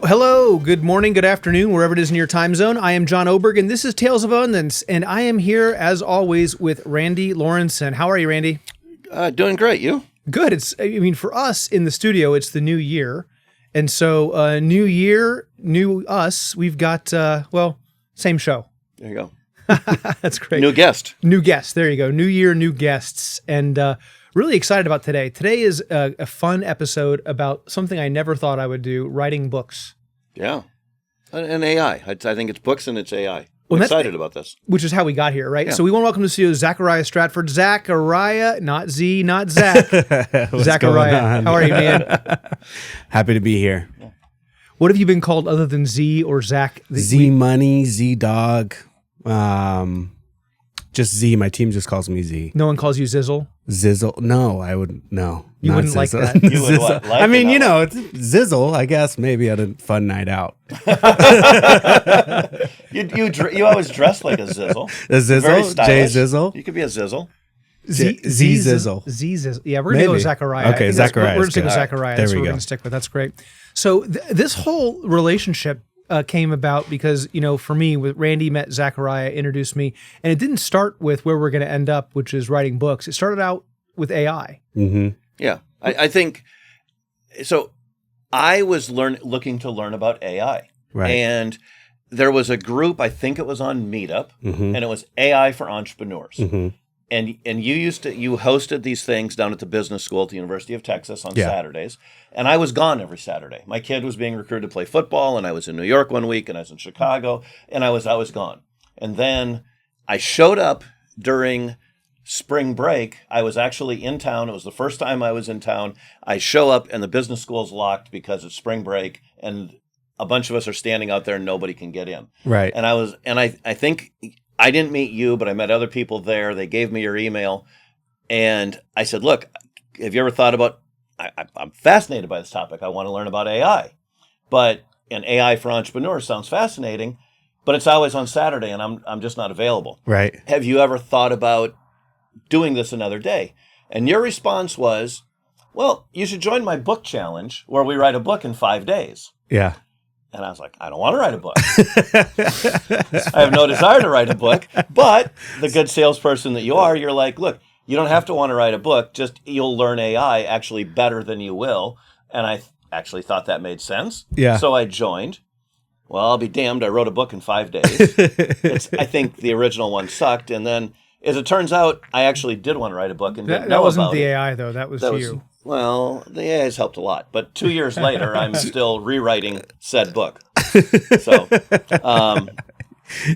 Hello, good morning, good afternoon, wherever it is in your time zone. I am John Oberg, and this is Tales of Abundance, and I am here, as always, with Randy Lorensen. How are you, Randy? Doing great. You? Good. For us in the studio, it's the new year, and so new year, new us. We've got, same show. There you go. That's great. New guest. New guest. There you go. New year, new guests, and really excited about today. Today is a fun episode about something I never thought I would do, writing books. Yeah. And AI. I think it's books and it's AI. I'm excited about this. Which is how we got here, right? Yeah. So we want to welcome to the studio Zachariah Stratford. Zachariah, not Z, not Zach. Zachariah, how are you, man? Happy to be here. What have you been called other than Z or Zach? Z Money, Z Dog, just Z. My team just calls me Z. No one calls you Zizzle? Zizzle? No, I would no. You wouldn't Zizzle. like that. You would what, like I mean, it's Zizzle. I guess maybe at a fun night out. You always dress like a Zizzle. A Zizzle? Very stylish. Jay Zizzle? You could be a Zizzle. Z Zizzle. Z Zizzle. Yeah, we're going to go with Zachariah. Okay, Zachariah. We're going to stick with Zachariah. That's what we're going to stick with. That's great. So this whole relationship came about because, for me, with Randy met Zachariah, introduced me, and it didn't start with where we're going to end up, which is writing books. It started out with AI. Mm-hmm. Yeah. I think, so I was looking to learn about AI. Right. And there was a group, I think it was on Meetup, and it was AI for Entrepreneurs. Mm-hmm. And you hosted these things down at the business school at the University of Texas on Saturdays. And I was gone every Saturday. My kid was being recruited to play football, and I was in New York one week, and I was in Chicago, and I was gone. And then I showed up during spring break. I was actually in town. It was the first time I was in town. I show up, and the business school's locked because it's spring break, and a bunch of us are standing out there, and nobody can get in. Right. And I think I didn't meet you, but I met other people there. They gave me your email, and I said, look, have you ever thought about, I'm fascinated by this topic. I want to learn about AI. And AI for Entrepreneurs sounds fascinating, but it's always on Saturday, and I'm just not available. Right. Have you ever thought about doing this another day? And your response was, well, you should join my book challenge where we write a book in 5 days. Yeah. And I was like, I don't want to write a book. I have no desire to write a book. But the good salesperson that you are, you're like, look, you don't have to want to write a book. Just you'll learn AI actually better than you will. And I actually thought that made sense. Yeah. So I joined. Well, I'll be damned. I wrote a book in 5 days. I think the original one sucked. And then, as it turns out, I actually did want to write a book and didn't know that wasn't about the it. AI, though. That was you. Well, the AI has helped a lot, but 2 years later, I'm still rewriting said book. So,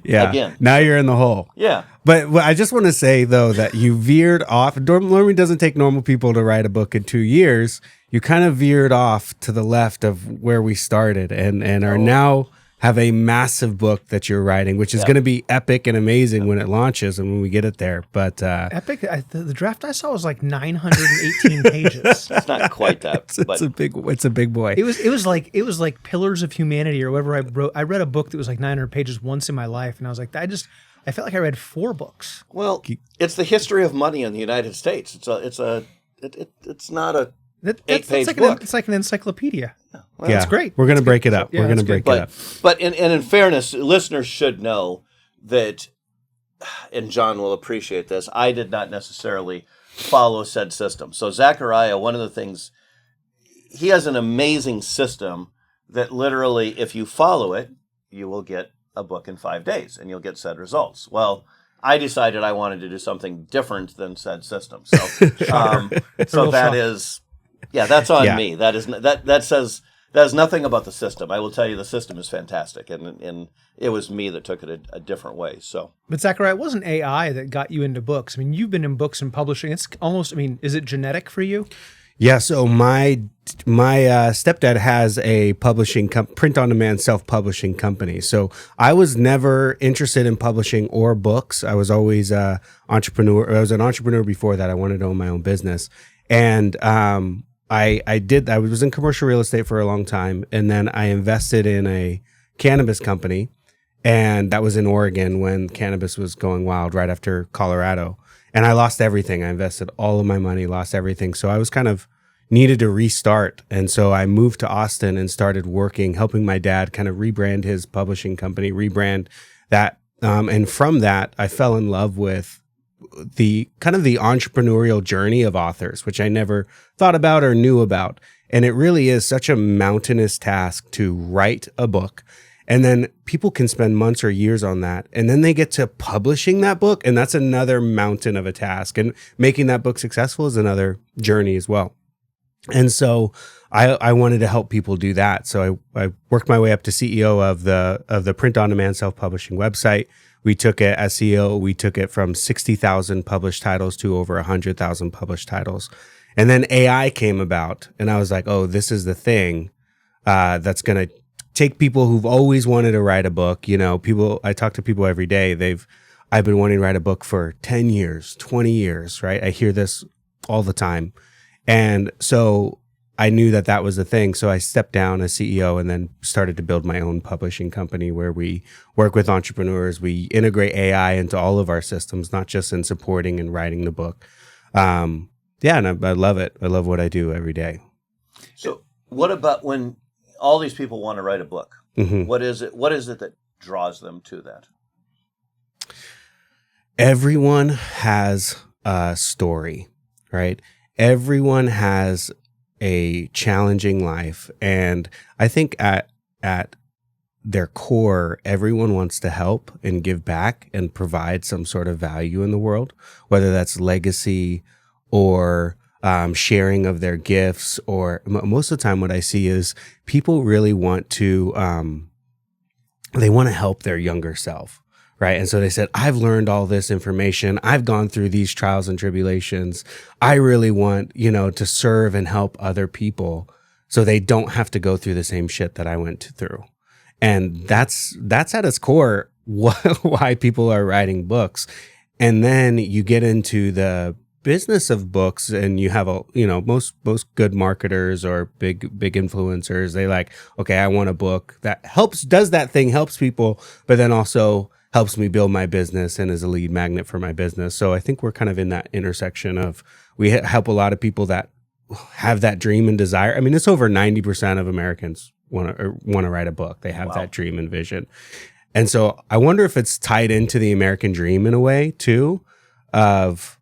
yeah. Again. Now you're in the hole. Yeah. But I just want to say, though, that you veered off. Normally doesn't take normal people to write a book in 2 years. You kind of veered off to the left of where we started and are now have a massive book that you're writing, which is going to be epic and amazing when it launches and when we get it there. But epic. The draft I saw was like 918 pages. It's not quite that. It's a big boy. It was like Pillars of Humanity or whatever I wrote. I read a book that was like 900 pages once in my life, and I was like, I felt like I read 4 books. Well, it's the history of money in the United States. It's not a 8-page book. It's like an encyclopedia. Well, that's great. We're going to break it up. Yeah, We're going to break it up. But in fairness, listeners should know that, and John will appreciate this, I did not necessarily follow said system. So Zachariah, one of the things, he has an amazing system that literally, if you follow it, you will get a book in 5 days and you'll get said results. Well, I decided I wanted to do something different than said system. So, that is, that's on me. That has nothing about the system. I will tell you the system is fantastic, and it was me that took it a different way. So, but Zachariah, it wasn't AI that got you into books. I mean, you've been in books and publishing. It's almost. I mean, is it genetic for you? Yeah. So my stepdad has a print-on-demand self-publishing company. So I was never interested in publishing or books. I was always an entrepreneur. I was an entrepreneur before that. I wanted to own my own business, and I was in commercial real estate for a long time, and then I invested in a cannabis company, and that was in Oregon when cannabis was going wild right after Colorado. And I lost everything. I invested all of my money, lost everything. So I was kind of, needed to restart. And so I moved to Austin and started working, helping my dad kind of rebrand his publishing company, rebrand that. And from that, I fell in love with the kind of the entrepreneurial journey of authors, which I never thought about or knew about. And it really is such a mountainous task to write a book. And then people can spend months or years on that. And then they get to publishing that book. And that's another mountain of a task. And making that book successful is another journey as well. And so I wanted to help people do that. So I worked my way up to CEO of the print-on-demand self-publishing website. We took it as CEO. We took it from 60,000 published titles to over 100,000 published titles. And then AI came about. And I was like, oh, this is the thing that's going to take people who've always wanted to write a book. You know, I talk to people every day. I've been wanting to write a book for 10 years, 20 years, right? I hear this all the time. And so I knew that was the thing. So I stepped down as CEO and then started to build my own publishing company where we work with entrepreneurs. We integrate AI into all of our systems, not just in supporting and writing the book. And I love it. I love what I do every day. So what about when all these people want to write a book? Mm-hmm. What is it that draws them to that? Everyone has a story, right? Everyone has a challenging life. And I think at their core, everyone wants to help and give back and provide some sort of value in the world, whether that's legacy or sharing of their gifts, or most of the time what I see is people really want to, they want to help their younger self. Right. And so they said, I've learned all this information. I've gone through these trials and tribulations. I really want, to serve and help other people so they don't have to go through the same shit that I went through. And that's at its core why people are writing books. And then you get into the business of books and you have most good marketers or big influencers. They like, okay, I want a book that does that thing, helps people, but then also helps me build my business and is a lead magnet for my business. So I think we're kind of in that intersection of we help a lot of people that have that dream and desire. I mean, it's over 90% of Americans want to write a book. They have that dream and vision. And so I wonder if it's tied into the American dream in a way too, of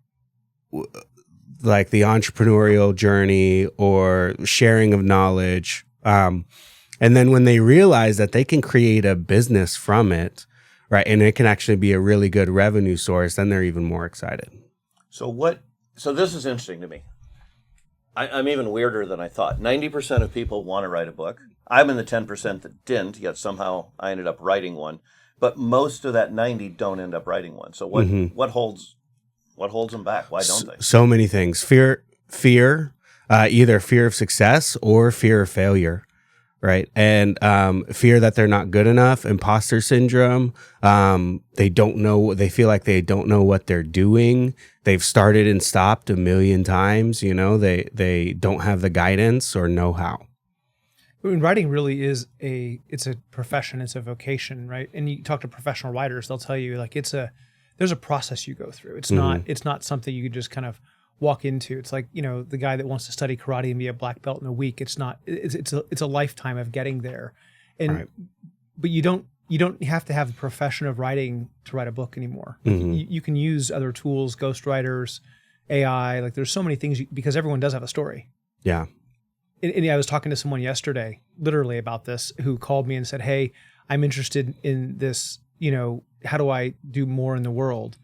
like the entrepreneurial journey or sharing of knowledge. And then when they realize that they can create a business from it, right, and it can actually be a really good revenue source, then they're even more excited. So this is interesting to me. I'm even weirder than I thought. 90% of people want to write a book. I'm in the 10% that didn't, yet somehow I ended up writing one. But most of that 90 don't end up writing one. So what holds them back? Why don't they? So many things. Fear, either fear of success or fear of failure. Right. And fear that they're not good enough, imposter syndrome. They feel like they don't know what they're doing. They've started and stopped a million times. They don't have the guidance or know-how. I mean, writing really is it's a profession, it's a vocation, right? And you talk to professional writers, they'll tell you like there's a process you go through. It's not something you can just kind of walk into. It's like, the guy that wants to study karate and be a black belt in a week. It's a lifetime of getting there. And right. But you don't have to have the profession of writing to write a book anymore. Mm-hmm. You can use other tools, ghostwriters, AI, like there's so many things because everyone does have a story. Yeah. And I was talking to someone yesterday literally about this who called me and said, "Hey, I'm interested in this, how do I do more in the world?"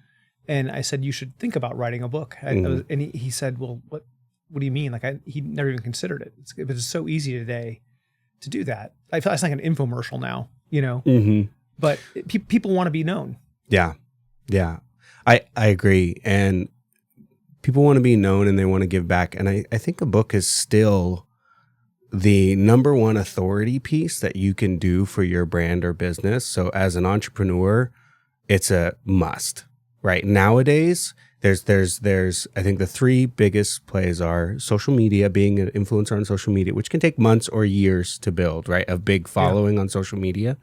And I said, "You should think about writing a book." And he said, "Well, what do you mean?" Like he never even considered it. It's so easy today to do that. I feel it's like an infomercial now, Mm-hmm. But people want to be known. Yeah. I agree. And people want to be known and they want to give back. And I think a book is still the number one authority piece that you can do for your brand or business. So as an entrepreneur, it's a must. Right. Nowadays, there's I think the three biggest plays are social media, being an influencer on social media, which can take months or years to build, right? A big following on social media,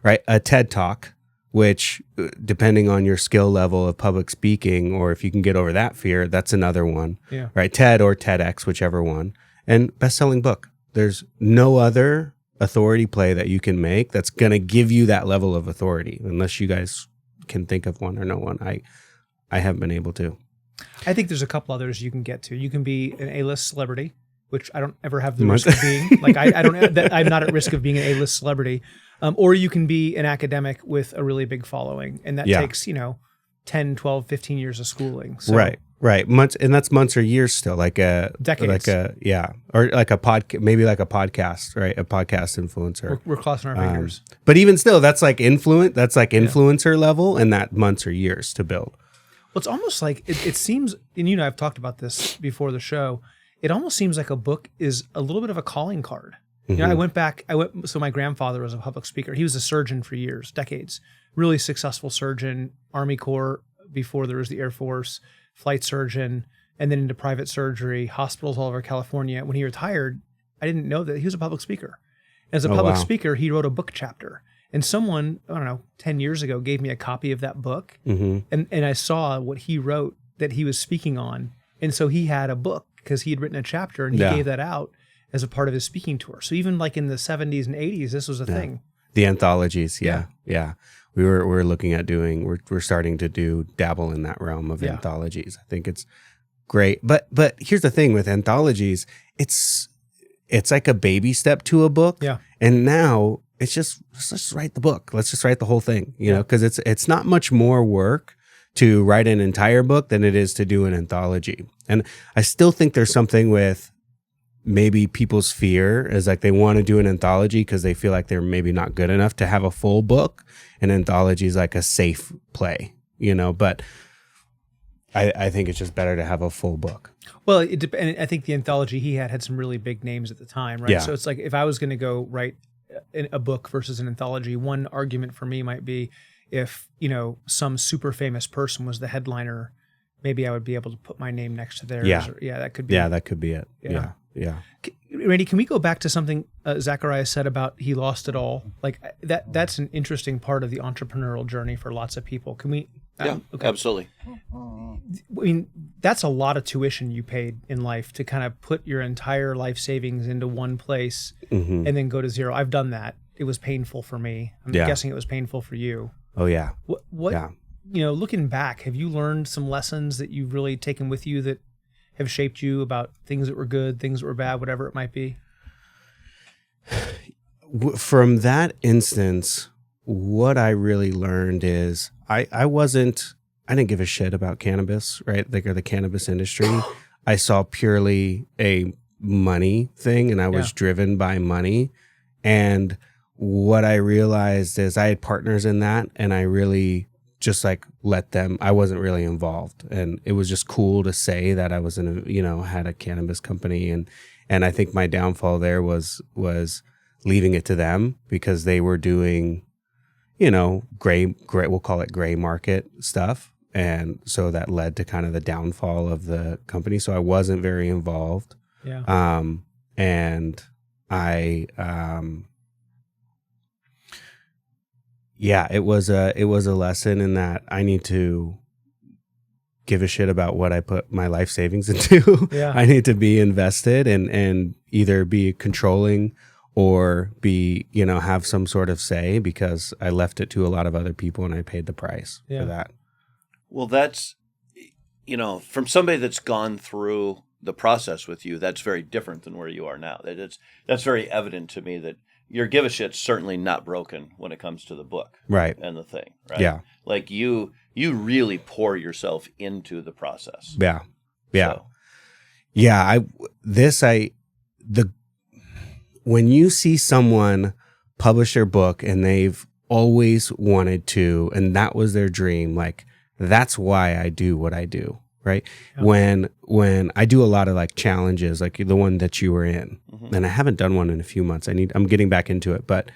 right? A TED Talk, which depending on your skill level of public speaking, or if you can get over that fear, that's another one, right? TED or TEDx, whichever one. and best-selling book. There's no other authority play that you can make that's going to give you that level of authority, unless you guys can think of one or know one. I haven't been able to. I think there's a couple others you can get to. You can be an A-list celebrity, which I don't ever have the risk of being. Like I don't. I'm not at risk of being an A-list celebrity. Or you can be an academic with a really big following, and that takes 10, 12, 15 years of schooling. So, right. Months, and that's months or years still. Like a decades. Or like a maybe like a podcast, right? A podcast influencer. We're crossing our fingers. But even still, that's like influencer level, and that months or years to build. Well, it's almost like it seems, and you know, I've talked about this before the show. It almost seems like a book is a little bit of a calling card. You know, so my grandfather was a public speaker. He was a surgeon for years, decades, really successful surgeon, Army Corps before there was the Air Force, flight surgeon, and then into private surgery, hospitals all over California. When he retired, I didn't know that he was a public speaker. As a public speaker, he wrote a book chapter. And someone, I don't know, 10 years ago gave me a copy of that book. And I saw what he wrote that he was speaking on. And so he had a book because he had written a chapter, and he gave that out as a part of his speaking tour. So even like in the 70s and 80s, this was a thing. The anthologies, yeah. We're looking at doing. We're starting to dabble in that realm of anthologies. I think it's great. But here's the thing with anthologies, it's like a baby step to a book. Yeah. And now let's just write the book. Let's just write the whole thing. You know, because it's not much more work to write an entire book than it is to do an anthology. And I still think there's something with maybe people's fear is like they want to do an anthology because they feel like they're maybe not good enough to have a full book. An anthology is like a safe play, but I think it's just better to have a full book. Well, and I think the anthology he had some really big names at the time, right? Yeah. So it's like if I was going to go write a book versus an anthology, one argument for me might be if, some super famous person was the headliner, maybe I would be able to put my name next to theirs. Yeah. That could be. Yeah, that could be it. Yeah. Randy, can we go back to something Zachariah said about he lost it all? Like that's an interesting part of the entrepreneurial journey for lots of people. Can we? Okay. Absolutely. I mean, that's a lot of tuition you paid in life to kind of put your entire life savings into one place and then go to zero. I've done that. It was painful for me. I'm guessing it was painful for you. Oh yeah. What? Yeah. Looking back, have you learned some lessons that you've really taken with you that have shaped you about things that were good, things that were bad, whatever it might be? From that instance, what I really learned is I didn't give a shit about cannabis, right? Like, or the cannabis industry. I saw purely a money thing, and I was driven by money. And what I realized is I had partners in that, and I really just like let them. I wasn't really involved, and it was just cool to say that I was had a cannabis company, and I think my downfall there was leaving it to them because they were doing, gray, we'll call it gray market stuff, and so that led to kind of the downfall of the company. So I wasn't very involved. Yeah. And I it was a lesson in that I need to give a shit about what I put my life savings into. Yeah. I need to be invested and either be controlling or be, have some sort of say, because I left it to a lot of other people and I paid the price for that. Well, that's, from somebody that's gone through the process with you, that's very different than where you are now. That's very evident to me that your give a shit's certainly not broken when it comes to the book, right? And the thing, right? Yeah, like you really pour yourself into the process. Yeah. So. When you see someone publish their book and they've always wanted to, and that was their dream, like that's why I do what I do. Right. Yeah. When I do a lot of like challenges, like the one that you were in, and I haven't done one in a few months. I'm getting back into it, but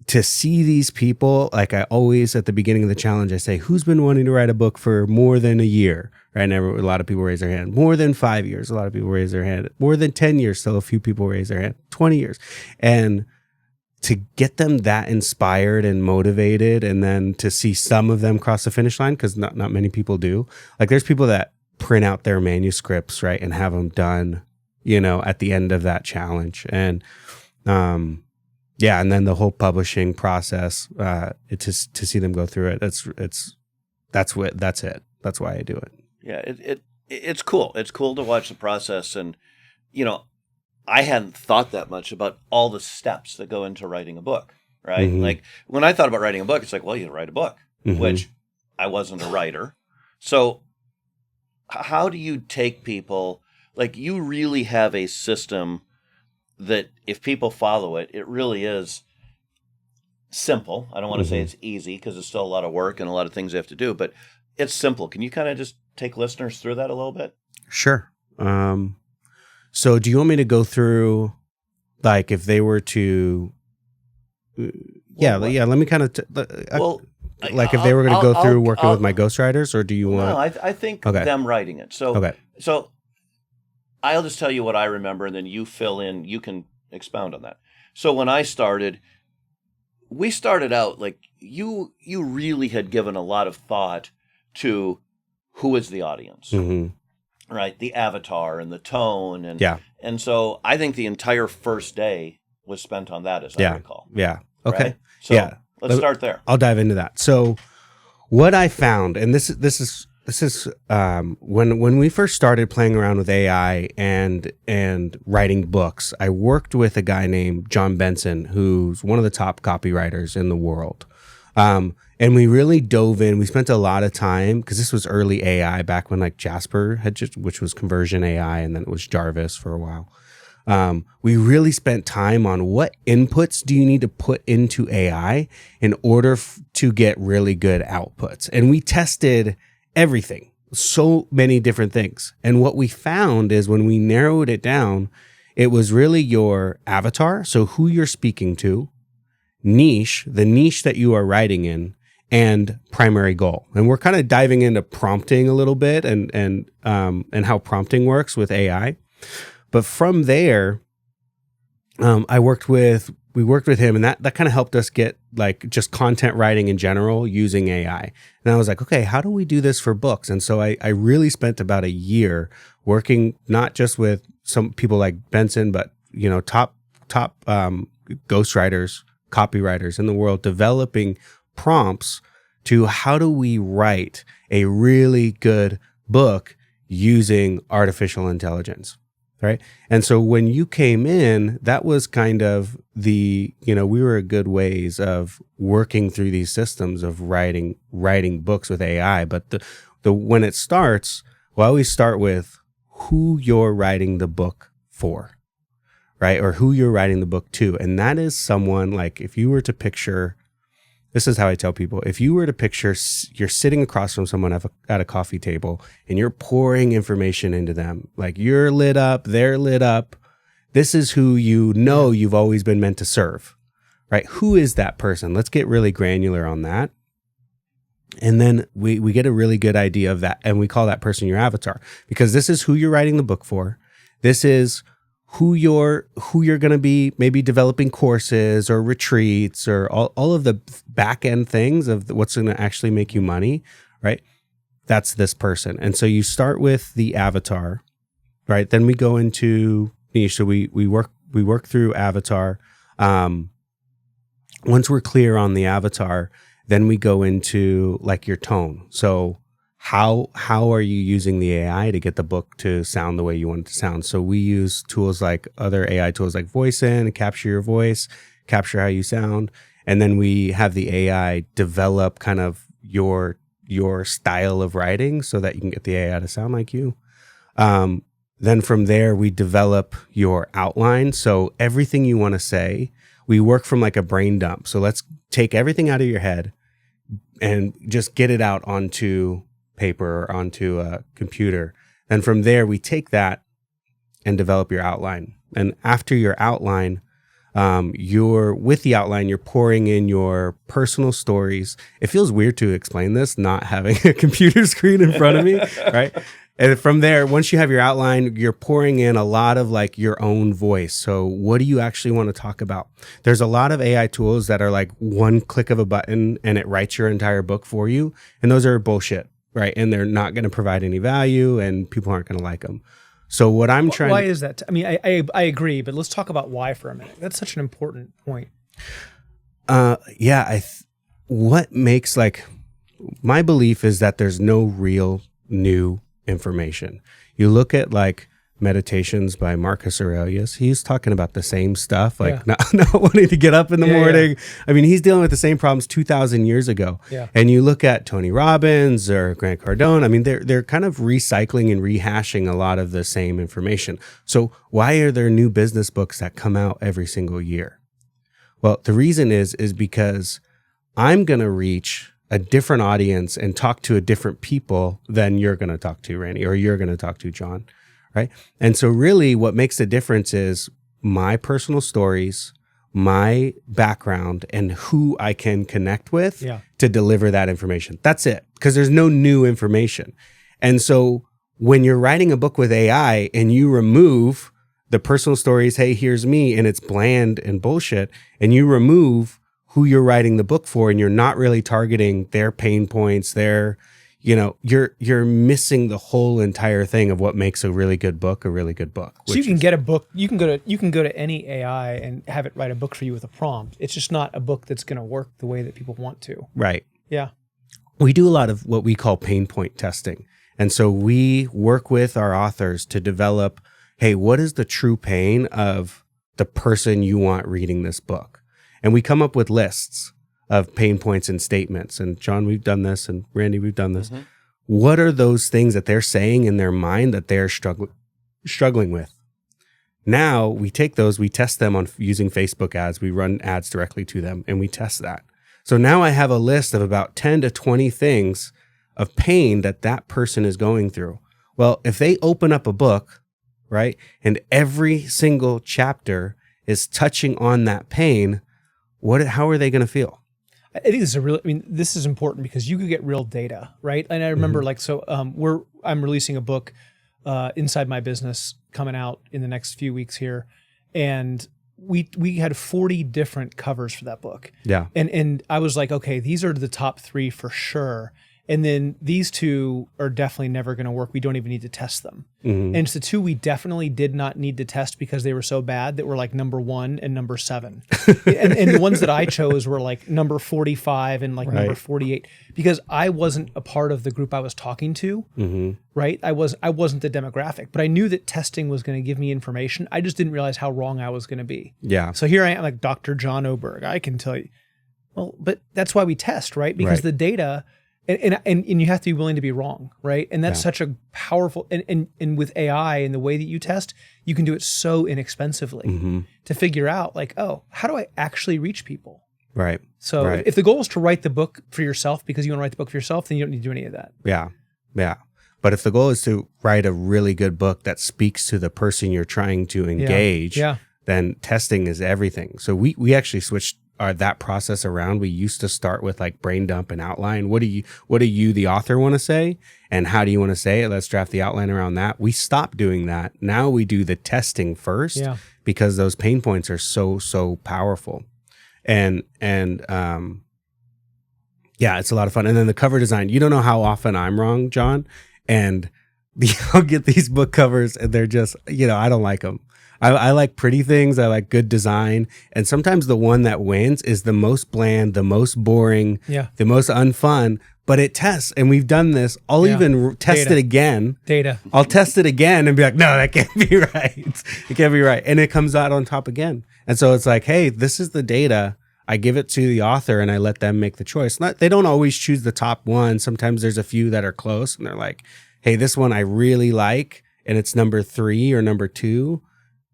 to see these people, like I always at the beginning of the challenge, I say, who's been wanting to write a book for more than a year? Right. And a lot of people raise their hand. More than 5 years. A lot of people raise their hand. More than 10 years. Still a few people raise their hand. 20 years. And to get them that inspired and motivated, and then to see some of them cross the finish line, because not many people do. Like there's people that print out their manuscripts, right, and have them done at the end of that challenge. And and then the whole publishing process, to see them go through it. That's it. That's why I do it. Yeah, it's cool. It's cool to watch the process. And, I hadn't thought that much about all the steps that go into writing a book, right? Mm-hmm. Like when I thought about writing a book, it's like, well, you write a book, Mm-hmm. which I wasn't a writer. So how do you take people, like you really have a system that if people follow it, it really is simple. I don't want to say it's easy because it's still a lot of work and a lot of things they have to do, but it's simple. Can you kind of just take listeners through that a little bit? Sure. So do you want me to go through, like, if they were to, let me kind of, if they were going to go through working with my ghostwriters, or do you want? No, I think them writing it. So I'll just tell you what I remember, and then you fill in. You can expound on that. So when I started, we started out like you really had given a lot of thought to who is the audience, right? The avatar and the tone, and so I think the entire first day was spent on that, as I recall. Yeah. Okay. Right? So let's start there. I'll dive into that. So what I found, and this is when we first started playing around with AI and writing books, I worked with a guy named John Benson, who's one of the top copywriters in the world. And we really dove in. We spent a lot of time, because this was early AI back when like Jasper which was conversion AI, and then it was Jarvis for a while. We really spent time on what inputs do you need to put into AI in order to get really good outputs. And we tested everything, so many different things. And what we found is when we narrowed it down, it was really your avatar, so who you're speaking to, the niche that you are writing in, and primary goal. And we're kind of diving into prompting a little bit and how prompting works with AI. But from there, we worked with him, and that kind of helped us get like just content writing in general using AI. And I was like, okay, how do we do this for books? And so I really spent about a year working not just with some people like Benson, but top ghostwriters, copywriters in the world, developing prompts to how do we write a really good book using artificial intelligence. Right. And so when you came in, that was kind of we were a good ways of working through these systems of writing books with AI. But when it starts, we always start with who you're writing the book for, right? Or who you're writing the book to. And that is someone, like, if you were to picture, this is how I tell people, if you were to picture you're sitting across from someone at a coffee table and you're pouring information into them, like you're lit up, they're lit up. This is who you've always been meant to serve, right? Who is that person? Let's get really granular on that. And then we get a really good idea of that. And we call that person your avatar, because this is who you're writing the book for. This is who you're going to be maybe developing courses or retreats or all of the back end things of what's going to actually make you money, right? That's this person. And so you start with the avatar, right? Then we go into niche. So we work through avatar. Once we're clear on the avatar, then we go into like your tone. So how are you using the AI to get the book to sound the way you want it to sound? So we use tools like other AI tools like Voice-In, capture your voice, capture how you sound. And then we have the AI develop kind of your style of writing so that you can get the AI to sound like you. Then from there, we develop your outline. So everything you want to say, we work from like a brain dump. So let's take everything out of your head and just get it out onto paper or onto a computer. And from there, we take that and develop your outline. And after your outline, with the outline, you're pouring in your personal stories. It feels weird to explain this, not having a computer screen in front of me, right? And from there, once you have your outline, you're pouring in a lot of like your own voice. So what do you actually want to talk about? There's a lot of AI tools that are like one click of a button and it writes your entire book for you. And those are bullshit, right? And they're not going to provide any value and people aren't going to like them. So what I'm trying why is that? I mean, I agree, but let's talk about why for a minute. That's such an important point. What makes, like, my belief is that there's no real new information. You look at like Meditations by Marcus Aurelius, he's talking about the same stuff, like not wanting to get up in the morning. Yeah. I mean, he's dealing with the same problems 2,000 years ago. Yeah. And you look at Tony Robbins or Grant Cardone, I mean, they're kind of recycling and rehashing a lot of the same information. So why are there new business books that come out every single year? Well, the reason is because I'm going to reach a different audience and talk to a different people than you're going to talk to, Randy, or you're going to talk to, John. Right. And so really what makes the difference is my personal stories, my background, and who I can connect with to deliver that information. That's it. Because there's no new information. And so when you're writing a book with AI and you remove the personal stories, hey, here's me, and it's bland and bullshit, and you remove who you're writing the book for, and you're not really targeting their pain points, their, you're missing the whole entire thing of what makes a really good book. So you can get a book, you can go to any AI and have it write a book for you with a prompt. It's just not a book that's going to work the way that people want to. Right. Yeah. We do a lot of what we call pain point testing. And so we work with our authors to develop, hey, what is the true pain of the person you want reading this book? And we come up with lists of pain points and statements. And John, we've done this, and Randy, we've done this. Mm-hmm. What are those things that they're saying in their mind that they're struggling with? Now we take those, we test them on using Facebook ads. We run ads directly to them, and we test that. So now I have a list of about 10 to 20 things of pain that person is going through. Well, if they open up a book, right, and every single chapter is touching on that pain, how are they going to feel? I think this is important because you could get real data, right? And I remember I'm releasing a book inside my business coming out in the next few weeks here. And we had 40 different covers for that book. Yeah. And I was like, okay, these are the top 3 for sure. And then these 2 are definitely never going to work. We don't even need to test them. Mm-hmm. And it's the 2 we definitely did not need to test because they were so bad that were like number 1 and number 7. and the ones that I chose were like number 45 and like number 48 because I wasn't a part of the group I was talking to, right? I wasn't the demographic, but I knew that testing was going to give me information. I just didn't realize how wrong I was going to be. Yeah. So here I am, like Dr. John Oberg. I can tell you. Well, but that's why we test, right? Because the data... And you have to be willing to be wrong, right? And that's such a powerful, and with AI and the way that you test, you can do it so inexpensively to figure out like, oh, how do I actually reach people? Right. So if the goal is to write the book for yourself because you want to write the book for yourself, then you don't need to do any of that. Yeah. Yeah. But if the goal is to write a really good book that speaks to the person you're trying to engage, then testing is everything. So we actually switched that process around. We used to start with like brain dump and outline. What do you, the author, want to say? And how do you want to say it? Let's draft the outline around that. We stopped doing that. Now we do the testing first because those pain points are so powerful. And it's a lot of fun. And then the cover design, you don't know how often I'm wrong, John. And I'll get these book covers and they're just, I don't like them. I like pretty things. I like good design. And sometimes the one that wins is the most bland, the most boring, the most unfun, but it tests. And we've done this. I'll even test it again. I'll test it again and be like, no, that can't be right. It can't be right. And it comes out on top again. And so it's like, hey, this is the data. I give it to the author and I let them make the choice. They don't always choose the top one. Sometimes there's a few that are close and they're like, hey, this one I really like. And it's number 3 or number 2.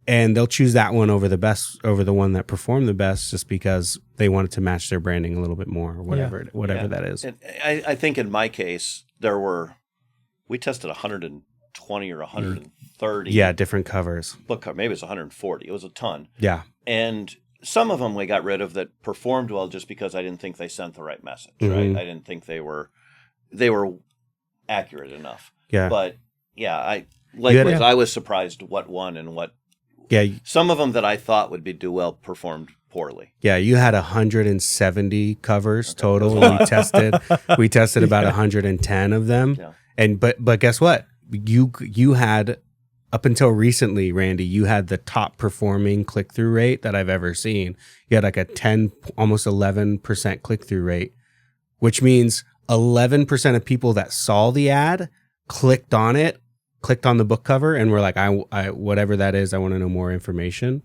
And they'll choose that one over the one that performed the best just because they wanted to match their branding a little bit more or whatever that is. And I think in my case, we tested 120 or 130. Yeah, different covers. Book cover, maybe it's 140. It was a ton. Yeah. And some of them we got rid of that performed well just because I didn't think they sent the right message, right? I didn't think they were accurate enough. Yeah. But I was surprised what won and what. Yeah, some of them that I thought would do well performed poorly. Yeah, you had 170 covers total, and we tested about 110 of them. Yeah. And but guess what? You had up until recently, Randy, you had the top performing click-through rate that I've ever seen. You had like a 10, almost 11% click-through rate, which means 11% of people that saw the ad clicked on the book cover, and were like, I whatever that is, I want to know more information.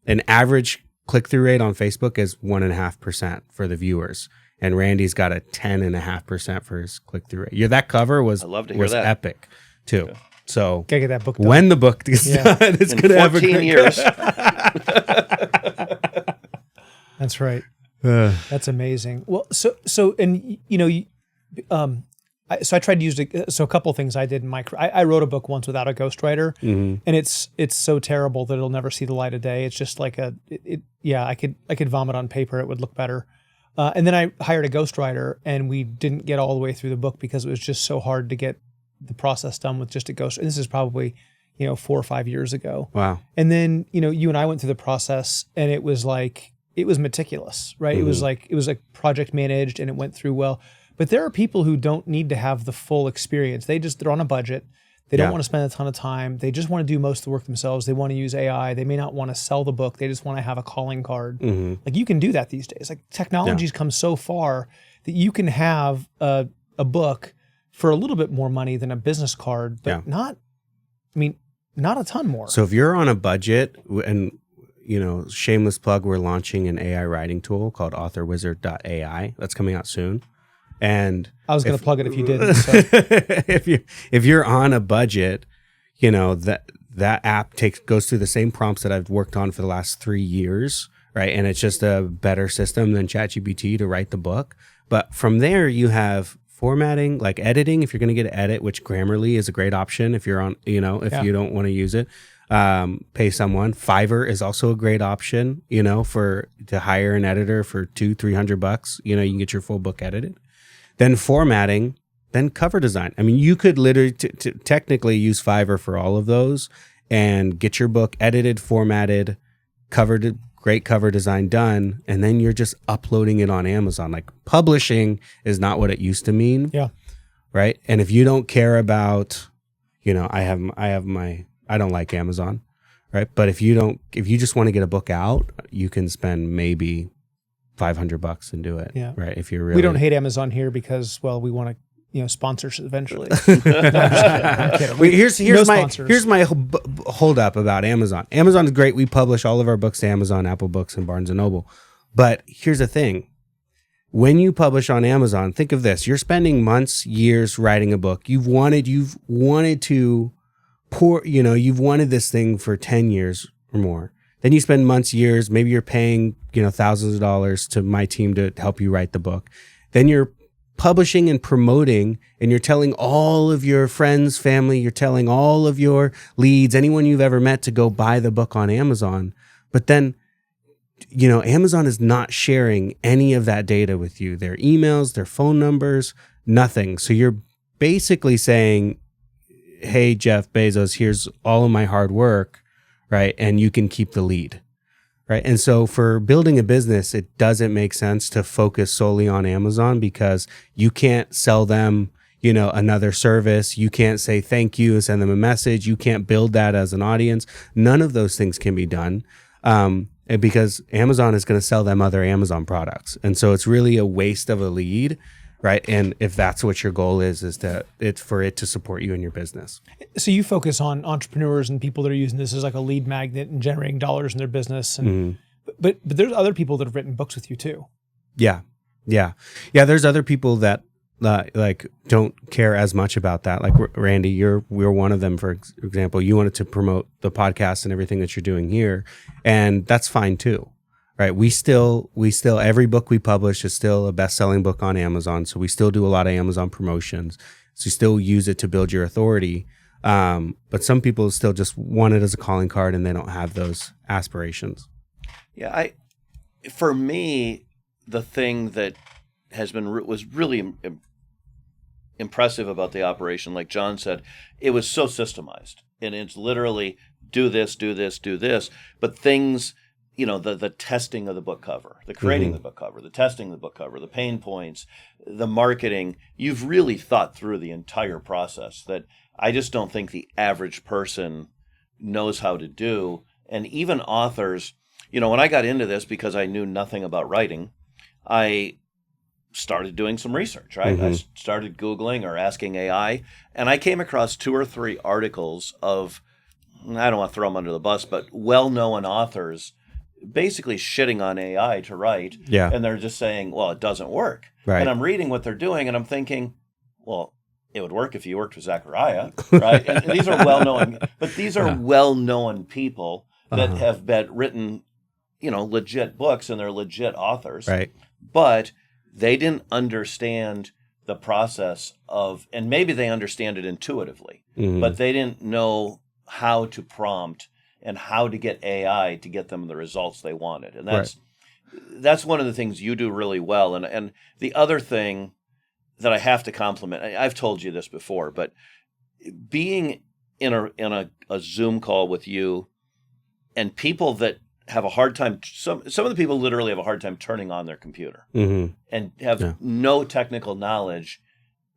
An average click-through rate on Facebook is 1.5% for the viewers. And Randy's got a 10.5% for his click-through rate. Yeah, that cover was epic too. Okay. So gotta get that book done. When the book is done, it's going to have 14 years. That's right. That's amazing. Well, so and so I tried to use a couple of things I did in my career. I wrote a book once without a ghostwriter, and it's so terrible that it'll never see the light of day. It's just like I could vomit on paper. It would look better. And then I hired a ghostwriter, and we didn't get all the way through the book because it was just so hard to get the process done with just a ghost. And this is probably 4 or 5 years ago. Wow. And then you and I went through the process, and it was meticulous, right? It was like project managed, and it went through well. But there are people who don't need to have the full experience. They're on a budget. They don't want to spend a ton of time. They just want to do most of the work themselves. They want to use AI. They may not want to sell the book. They just want to have a calling card. Like, you can do that these days. Like, technology's come so far that you can have a book for a little bit more money than a business card, but not a ton more. So if you're on a budget, and shameless plug, we're launching an AI writing tool called authorwizard.ai. That's coming out soon. And I was going to plug it if you didn't. So. if you're on a budget, that app goes through the same prompts that I've worked on for the last 3 years, right? And it's just a better system than ChatGPT to write the book. But from there, you have formatting, like editing, if you're going to get an edit, which Grammarly is a great option if you're on, if you don't want to use it. Pay someone. Fiverr is also a great option, to hire an editor for $200-$300. You can get your full book edited. Then formatting, then cover design. I mean, you could literally technically use Fiverr for all of those and get your book edited, formatted, great cover design done, and then you're just uploading it on Amazon. Like, publishing is not what it used to mean. Yeah. Right. And if you don't care about, I don't like Amazon, right? But if you just want to get a book out, you can spend maybe $500 and do it. Yeah. Right. If you're really, we don't hate Amazon here because, well, we want to, sponsors eventually. No, I'm kidding. Here's my hold up about Amazon. Amazon is great. We publish all of our books to Amazon, Apple Books, and Barnes and Noble. But here's the thing. When you publish on Amazon, think of this. You're spending months, years writing a book. You've wanted to pour, you've wanted this thing for 10 years or more. Then you spend months, years, maybe you're paying, thousands of dollars to my team to help you write the book. Then you're publishing and promoting, and you're telling all of your friends, family, you're telling all of your leads, anyone you've ever met, to go buy the book on Amazon. But then, Amazon is not sharing any of that data with you, their emails, their phone numbers, nothing. So you're basically saying, hey, Jeff Bezos, here's all of my hard work, right? And you can keep the lead, right? And so for building a business, it doesn't make sense to focus solely on Amazon, because you can't sell them, another service. You can't say thank you and send them a message. You can't build that as an audience. None of those things can be done. And because Amazon is going to sell them other Amazon products. And so it's really a waste of a lead. Right. And if that's what your goal is that it's for it to support you in your business. So you focus on entrepreneurs and people that are using this as like a lead magnet and generating dollars in their business. And but there's other people that have written books with you too. Yeah. There's other people that don't care as much about that. Like Randy, we're one of them, for example. You wanted to promote the podcast and everything that you're doing here, and that's fine too. Right. We still, every book we publish is still a best-selling book on Amazon. So we still do a lot of Amazon promotions. So you still use it to build your authority. But some people still just want it as a calling card, and they don't have those aspirations. Yeah. For me, the thing that was really impressive about the operation, like John said, it was so systemized, and it's literally do this, do this, do this, but things, the testing of the book cover, the creating the book cover, the testing of the book cover, the pain points, the marketing. You've really thought through the entire process that I just don't think the average person knows how to do. And even authors, when I got into this, because I knew nothing about writing, I started doing some research, right? I started Googling or asking AI, and I came across 2 or 3 articles of, I don't want to throw them under the bus, but well-known authors basically shitting on AI to write. Yeah. And they're just saying, well, it doesn't work. Right. And I'm reading what they're doing, and I'm thinking, well, it would work if you worked with Zachariah, right? And these are well-known, but these are well-known people that have written, legit books, and they're legit authors. Right. But they didn't understand the process of, and maybe they understand it intuitively, but they didn't know how to prompt and how to get AI to get them the results they wanted. And that's one of the things you do really well. And the other thing that I have to compliment, I've told you this before, but being in a Zoom call with you and people that have a hard time, some of the people literally have a hard time turning on their computer and have no technical knowledge,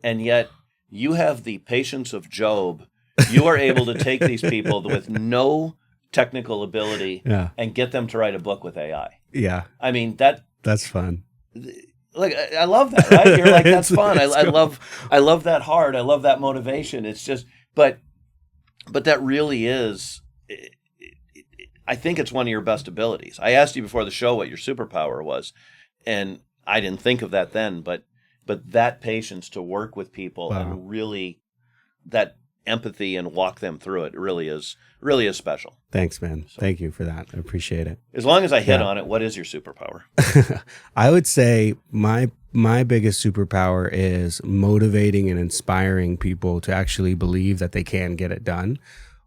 and yet you have the patience of Job. You are able to take these people with no technical ability and get them to write a book with AI. Yeah. I mean, that's fun. Like, I love that, right? You're like, that's fun. I love that heart. I love that motivation. It's just, but that really is, I think it's one of your best abilities. I asked you before the show what your superpower was, and I didn't think of that then, but that patience to work with people and really that empathy and walk them through it really is special. Thanks, man. So, thank you for that. I appreciate it. As long as I hit on it, what is your superpower? I would say my biggest superpower is motivating and inspiring people to actually believe that they can get it done.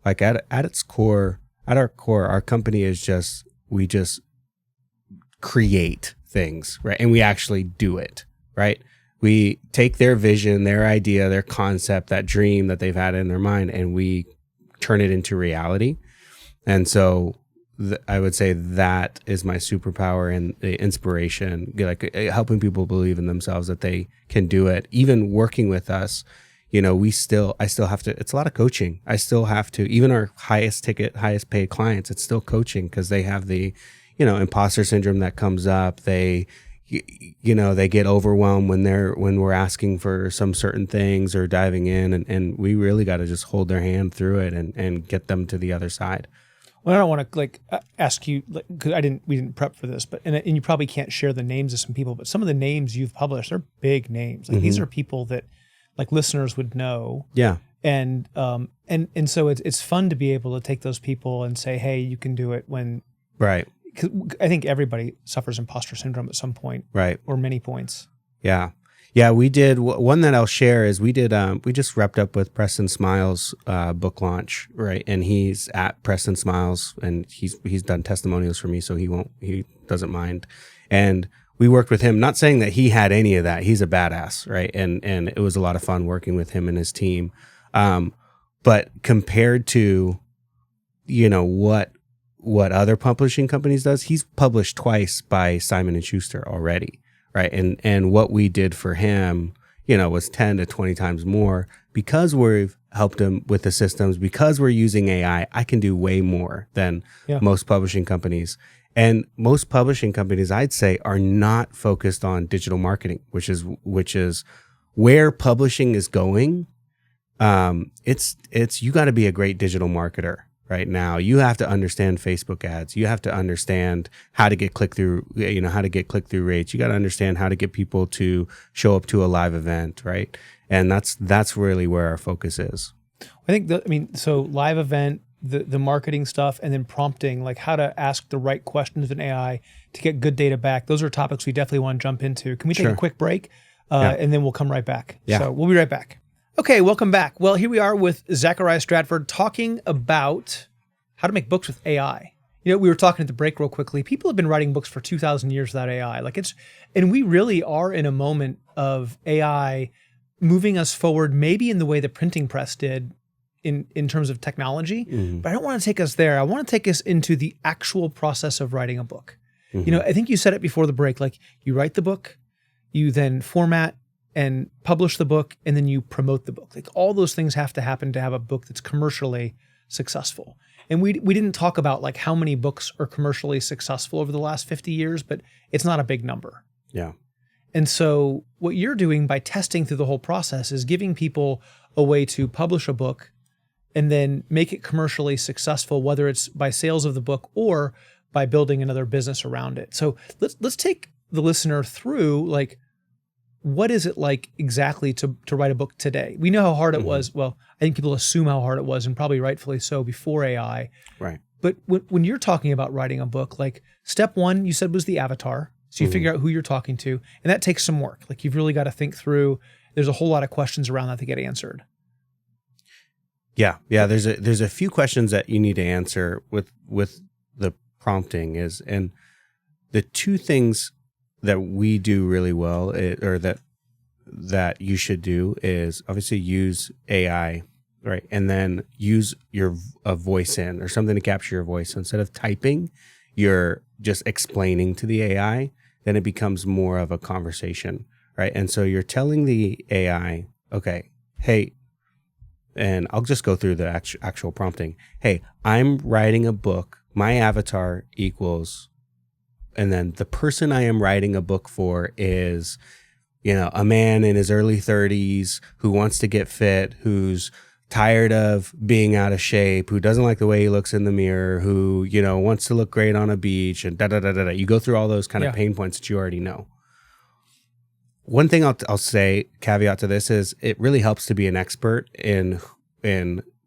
Like at its core, our company is we just create things, right? And we actually do it, right? We take their vision, their idea, their concept, that dream that they've had in their mind, and we turn it into reality. And so I would say that is my superpower, and the inspiration, like helping people believe in themselves that they can do it. Even working with us, I still have to, it's a lot of coaching. I still have to, even our highest paid clients, it's still coaching because they have the, imposter syndrome that comes up. They get overwhelmed when we're asking for some certain things or diving in, and we really got to just hold their hand through it and get them to the other side. Well, I don't want to ask you, because we didn't prep for this, but and you probably can't share the names of some people, but some of the names you've published are big names. Like these are people that listeners would know. Yeah. And so it's fun to be able to take those people and say, hey, you can do it when. Right. I think everybody suffers imposter syndrome at some point, right, or many points. Yeah, we did one that I'll share is we just wrapped up with Preston Smiles' book launch, right, and he's at Preston Smiles, and he's done testimonials for me, so he doesn't mind, and we worked with him. Not saying that he had any of that; he's a badass, right, and it was a lot of fun working with him and his team, but compared to, what other publishing companies does, he's published twice by Simon & Schuster already, right? And what we did for him, was 10 to 20 times more because we've helped him with the systems, because we're using AI. I can do way more than most publishing companies. And most publishing companies, I'd say, are not focused on digital marketing, which is where publishing is going. It's you got to be a great digital marketer. Right now, you have to understand Facebook ads. You have to understand how to get click-through, how to get click-through rates. You got to understand how to get people to show up to a live event, right? And that's really where our focus is. I think so live event, the marketing stuff, and then prompting, like how to ask the right questions in AI to get good data back. Those are topics we definitely want to jump into. Can we take a quick break? And then we'll come right back. Yeah. So we'll be right back. Okay, welcome back. Well, here we are with Zachariah Stratford talking about how to make books with AI. We were talking at the break real quickly. People have been writing books for 2,000 years without AI. And we really are in a moment of AI moving us forward, maybe in the way the printing press did in terms of technology. Mm-hmm. But I don't want to take us there. I want to take us into the actual process of writing a book. Mm-hmm. I think you said it before the break, like you write the book, you then format and publish the book, and then you promote the book. Like all those things have to happen to have a book that's commercially successful. And we didn't talk about like how many books are commercially successful over the last 50 years, but it's not a big number. Yeah. And so what you're doing by testing through the whole process is giving people a way to publish a book and then make it commercially successful, whether it's by sales of the book or by building another business around it. So let's take the listener through, like, what is it like exactly to write a book today? We know how hard it was. Well, I think people assume how hard it was, and probably rightfully so, before AI. Right. But when you're talking about writing a book, like step one, you said was the avatar. So you figure out who you're talking to, and that takes some work. Like you've really got to think through. There's a whole lot of questions around that to get answered. Yeah. There's a few questions that you need to answer with the prompting and the two things that we do really well, or that you should do, is obviously use AI, right? And then use a voice in, or something to capture your voice. So instead of typing, you're just explaining to the AI, then it becomes more of a conversation, right? And so you're telling the AI, okay, hey, and I'll just go through the actual prompting. Hey, I'm writing a book. My avatar equals, and then the person I am writing a book for is, a man in his early 30s who wants to get fit, who's tired of being out of shape, who doesn't like the way he looks in the mirror, who, wants to look great on a beach, and da-da-da-da-da. You go through all those kind of pain points that you already know. One thing I'll say, caveat to this, is it really helps to be an expert in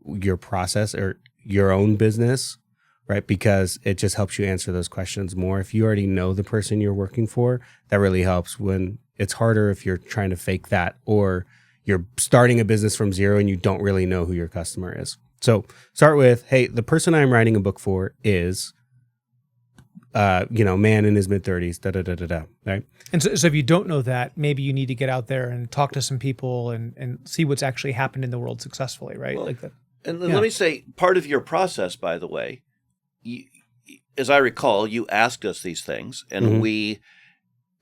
your process or your own business, right? Because it just helps you answer those questions more. If you already know the person you're working for, that really helps. When it's harder if you're trying to fake that, or you're starting a business from zero and you don't really know who your customer is. So start with, hey, the person I'm writing a book for is, man in his mid-30s, da-da-da-da-da, right? And so if you don't know that, maybe you need to get out there and talk to some people and see what's actually happened in the world successfully, right? Well, like that. And let me say, part of your process, by the way, as I recall, you asked us these things, and we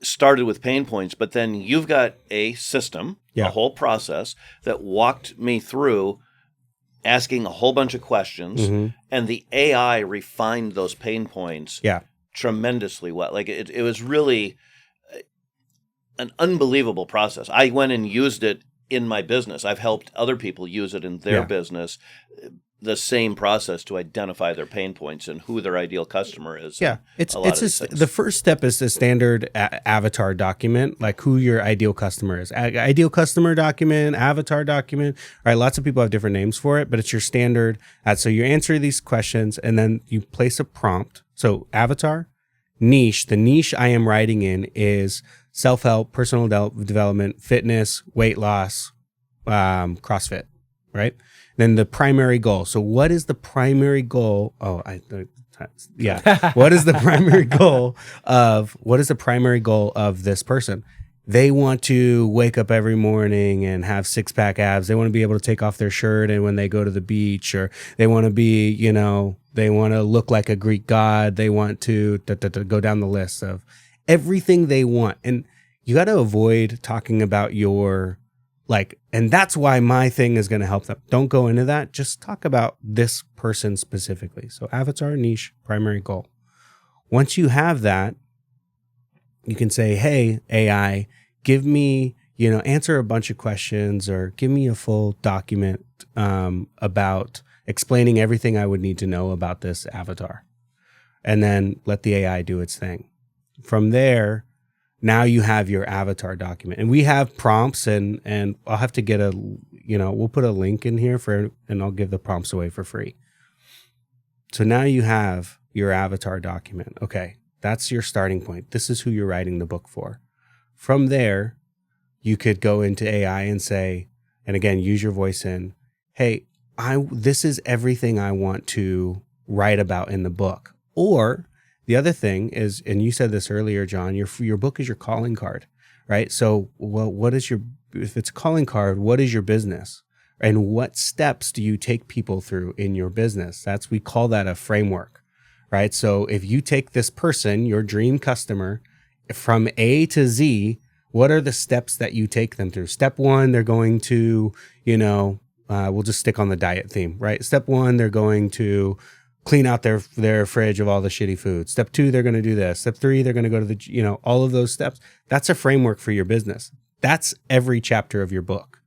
started with pain points, but then you've got a system, a whole process that walked me through asking a whole bunch of questions, and the AI refined those pain points tremendously well. Like it was really an unbelievable process. I went and used it in my business. I've helped other people use it in their business. The same process to identify their pain points and who their ideal customer is. Yeah, the first step is the standard avatar document, like who your ideal customer is. Ideal customer document, avatar document. All right, lots of people have different names for it, but it's your standard. So you answer these questions, and then you place a prompt. So avatar, niche. The niche I am writing in is self-help, personal development, fitness, weight loss, CrossFit, right? Then the primary goal. So what is the primary goal? What is the primary goal of this person? They want to wake up every morning and have 6-pack abs. They want to be able to take off their shirt and when they go to the beach, or they want to be, they want to look like a Greek god. They want to go down the list of everything they want. And you got to avoid talking about and that's why my thing is going to help them. Don't go into that. Just talk about this person specifically. So avatar, niche, primary goal. Once you have that, you can say, hey, AI, give me, answer a bunch of questions, or give me a full document about explaining everything I would need to know about this avatar. And then let the AI do its thing. From there, now you have your avatar document, and we have prompts, and I'll have to get we'll put a link in here and I'll give the prompts away for free. So now you have your avatar document. Okay, that's your starting point. This is who you're writing the book for. From there, you could go into AI and say, and again, use your voice in, hey, this is everything I want to write about in the book. Or the other thing is, and you said this earlier, John, your book is your calling card, right? So, if it's a calling card, what is your business? And what steps do you take people through in your business? We call that a framework, right? So if you take this person, your dream customer, from A to Z, what are the steps that you take them through? Step one, they're going to, we'll just stick on the diet theme, right? Step 1, they're going to clean out their fridge of all the shitty food. Step 2, they're going to do this. Step 3, they're going to go to the, all of those steps. That's a framework for your business. That's every chapter of your book,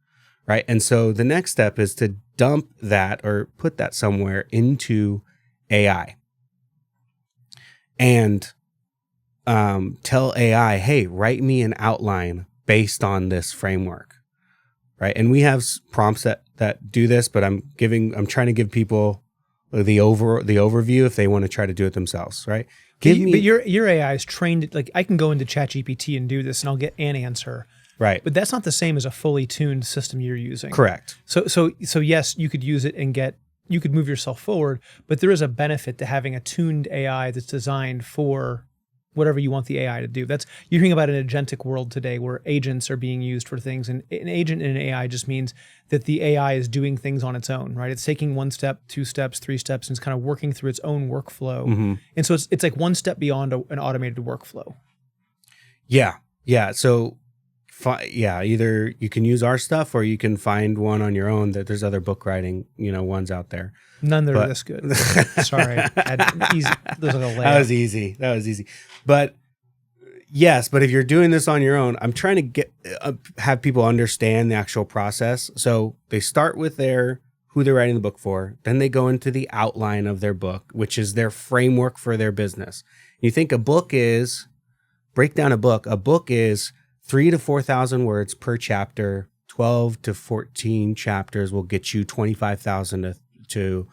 right? And so the next step is to dump that or put that somewhere into AI and tell AI, hey, write me an outline based on this framework, right? And we have prompts that do this, but I'm trying to give people the overview if they want to try to do it themselves, right? But your AI is trained, like I can go into ChatGPT and do this and I'll get an answer. Right. But that's not the same as a fully tuned system you're using. Correct. So yes, you could use it and you could move yourself forward, but there is a benefit to having a tuned AI that's designed for whatever you want the AI to do. You're hearing about an agentic world today where agents are being used for things, and an agent in an AI just means that the AI is doing things on its own, right? It's taking 1 step, 2 steps, 3 steps, and it's kind of working through its own workflow. Mm-hmm. And so it's like 1 step beyond an automated workflow. Yeah. So either you can use our stuff or you can find one on your own. That there's other book writing, ones out there. None that are this good. Sorry. That was easy. But yes, but if you're doing this on your own, I'm trying to get have people understand the actual process. So they start with who they're writing the book for. Then they go into the outline of their book, which is their framework for their business. You think break down a book. A book is 3,000 to 4,000 words per chapter. 12 to 14 chapters will get you 25,000 to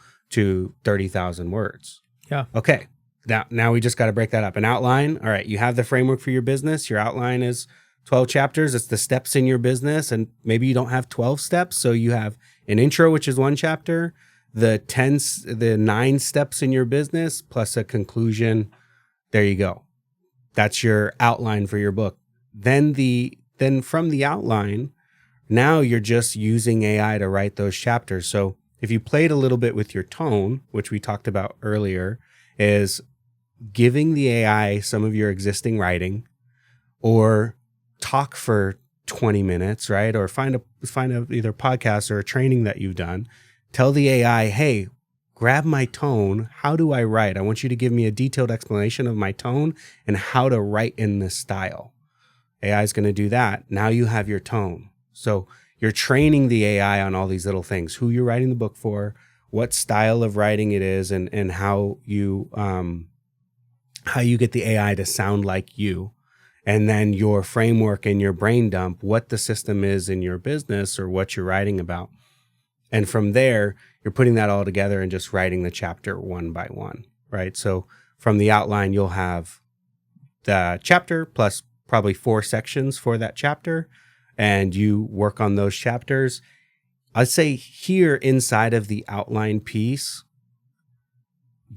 30,000 words. Yeah. Okay. Now we just got to break that up. An outline. All right. You have the framework for your business. Your outline is 12 chapters. It's the steps in your business. And maybe you don't have 12 steps. So you have an intro, which is 1 chapter, the 9 steps in your business plus a conclusion. There you go. That's your outline for your book. Then from the outline, now you're just using AI to write those chapters. So if you played a little bit with your tone, which we talked about earlier, is giving the AI some of your existing writing, or talk for 20 minutes, right? Or find a either podcast or a training that you've done. Tell the AI, hey, grab my tone. How do I write? I want you to give me a detailed explanation of my tone and how to write in this style. AI is going to do that. Now you have your tone. So you're training the AI on all these little things, who you're writing the book for, what style of writing it is, and how you get the AI to sound like you. And then your framework and your brain dump, what the system is in your business or what you're writing about. And from there, you're putting that all together and just writing the chapter 1 by 1, right? So from the outline, you'll have the chapter plus probably 4 sections for that chapter, and you work on those chapters. I'd say here inside of the outline piece,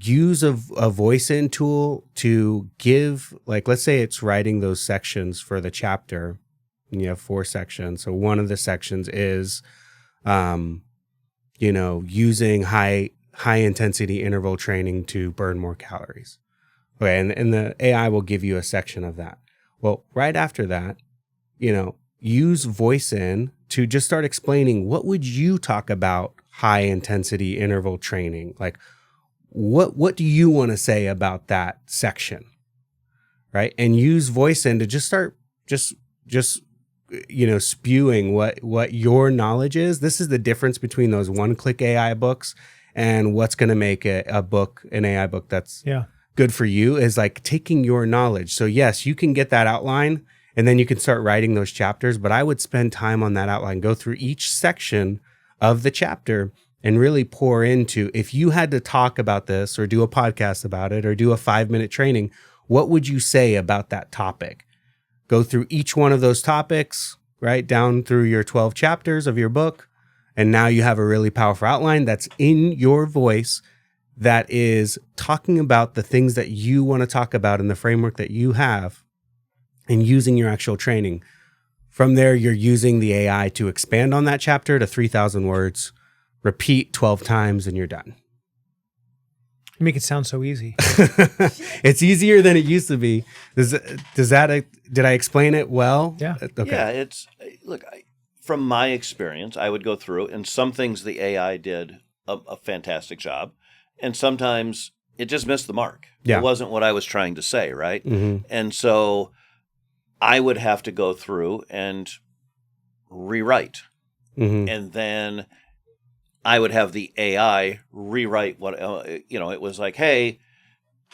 use a voice in tool to give, like, let's say it's writing those sections for the chapter, and you have 4 sections. So one of the sections is, using high intensity interval training to burn more calories. Okay. And the AI will give you a section of that. Well, right after that, use voice in to just start explaining, what would you talk about high intensity interval training? Like, what do you want to say about that section? Right. And use voice in to just start spewing what your knowledge is. This is the difference between those one-click AI books and what's going to make an AI book that's good for you, is like taking your knowledge. So yes, you can get that outline and then you can start writing those chapters, but I would spend time on that outline, go through each section of the chapter and really pour into, if you had to talk about this or do a podcast about it or do a 5-minute training, what would you say about that topic? Go through each one of those topics, right, down through your 12 chapters of your book. And now you have a really powerful outline that's in your voice, that is talking about the things that you want to talk about in the framework that you have, and using your actual training. From there, you're using the AI to expand on that chapter to 3,000 words, repeat 12 times, and you're done. You make it sound so easy. It's easier than it used to be. Did I explain it well? Yeah. Okay. Yeah, from my experience, I would go through, and some things the AI did a fantastic job, and sometimes it just missed the mark. Yeah. It wasn't what I was trying to say, right? Mm-hmm. And so I would have to go through and rewrite. Mm-hmm. And then I would have the AI rewrite what, it was like, hey,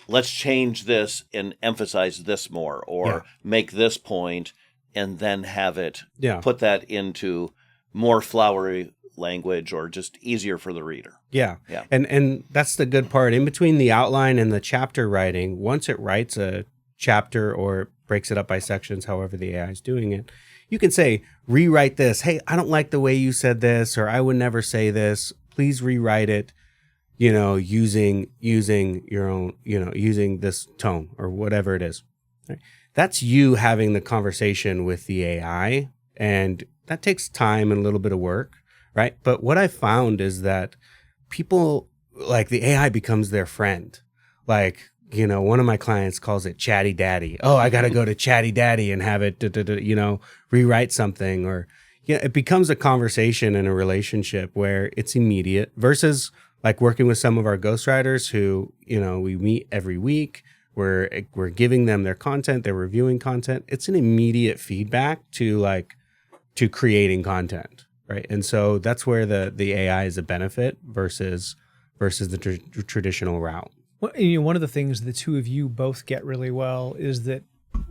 let's change this and emphasize this more, or make this point, and then have it put that into more flowery language or just easier for the reader. Yeah. And that's the good part. In between the outline and the chapter writing, once it writes a chapter or breaks it up by sections, however the AI is doing it, you can say, rewrite this. Hey, I don't like the way you said this, or I would never say this. Please rewrite it, using your own, using this tone or whatever it is. Right? That's you having the conversation with the AI, and that takes time and a little bit of work, right? But what I found is that people, like, the AI becomes their friend. Like, one of my clients calls it Chatty Daddy. Oh, I got to go to Chatty Daddy and have it, rewrite something. Or, it becomes a conversation and a relationship where it's immediate versus like working with some of our ghostwriters who, we meet every week. We're giving them their content, they're reviewing content. It's an immediate feedback to creating content, right? And so that's where the AI is a benefit versus the traditional route. Well, one of the things the two of you both get really well is that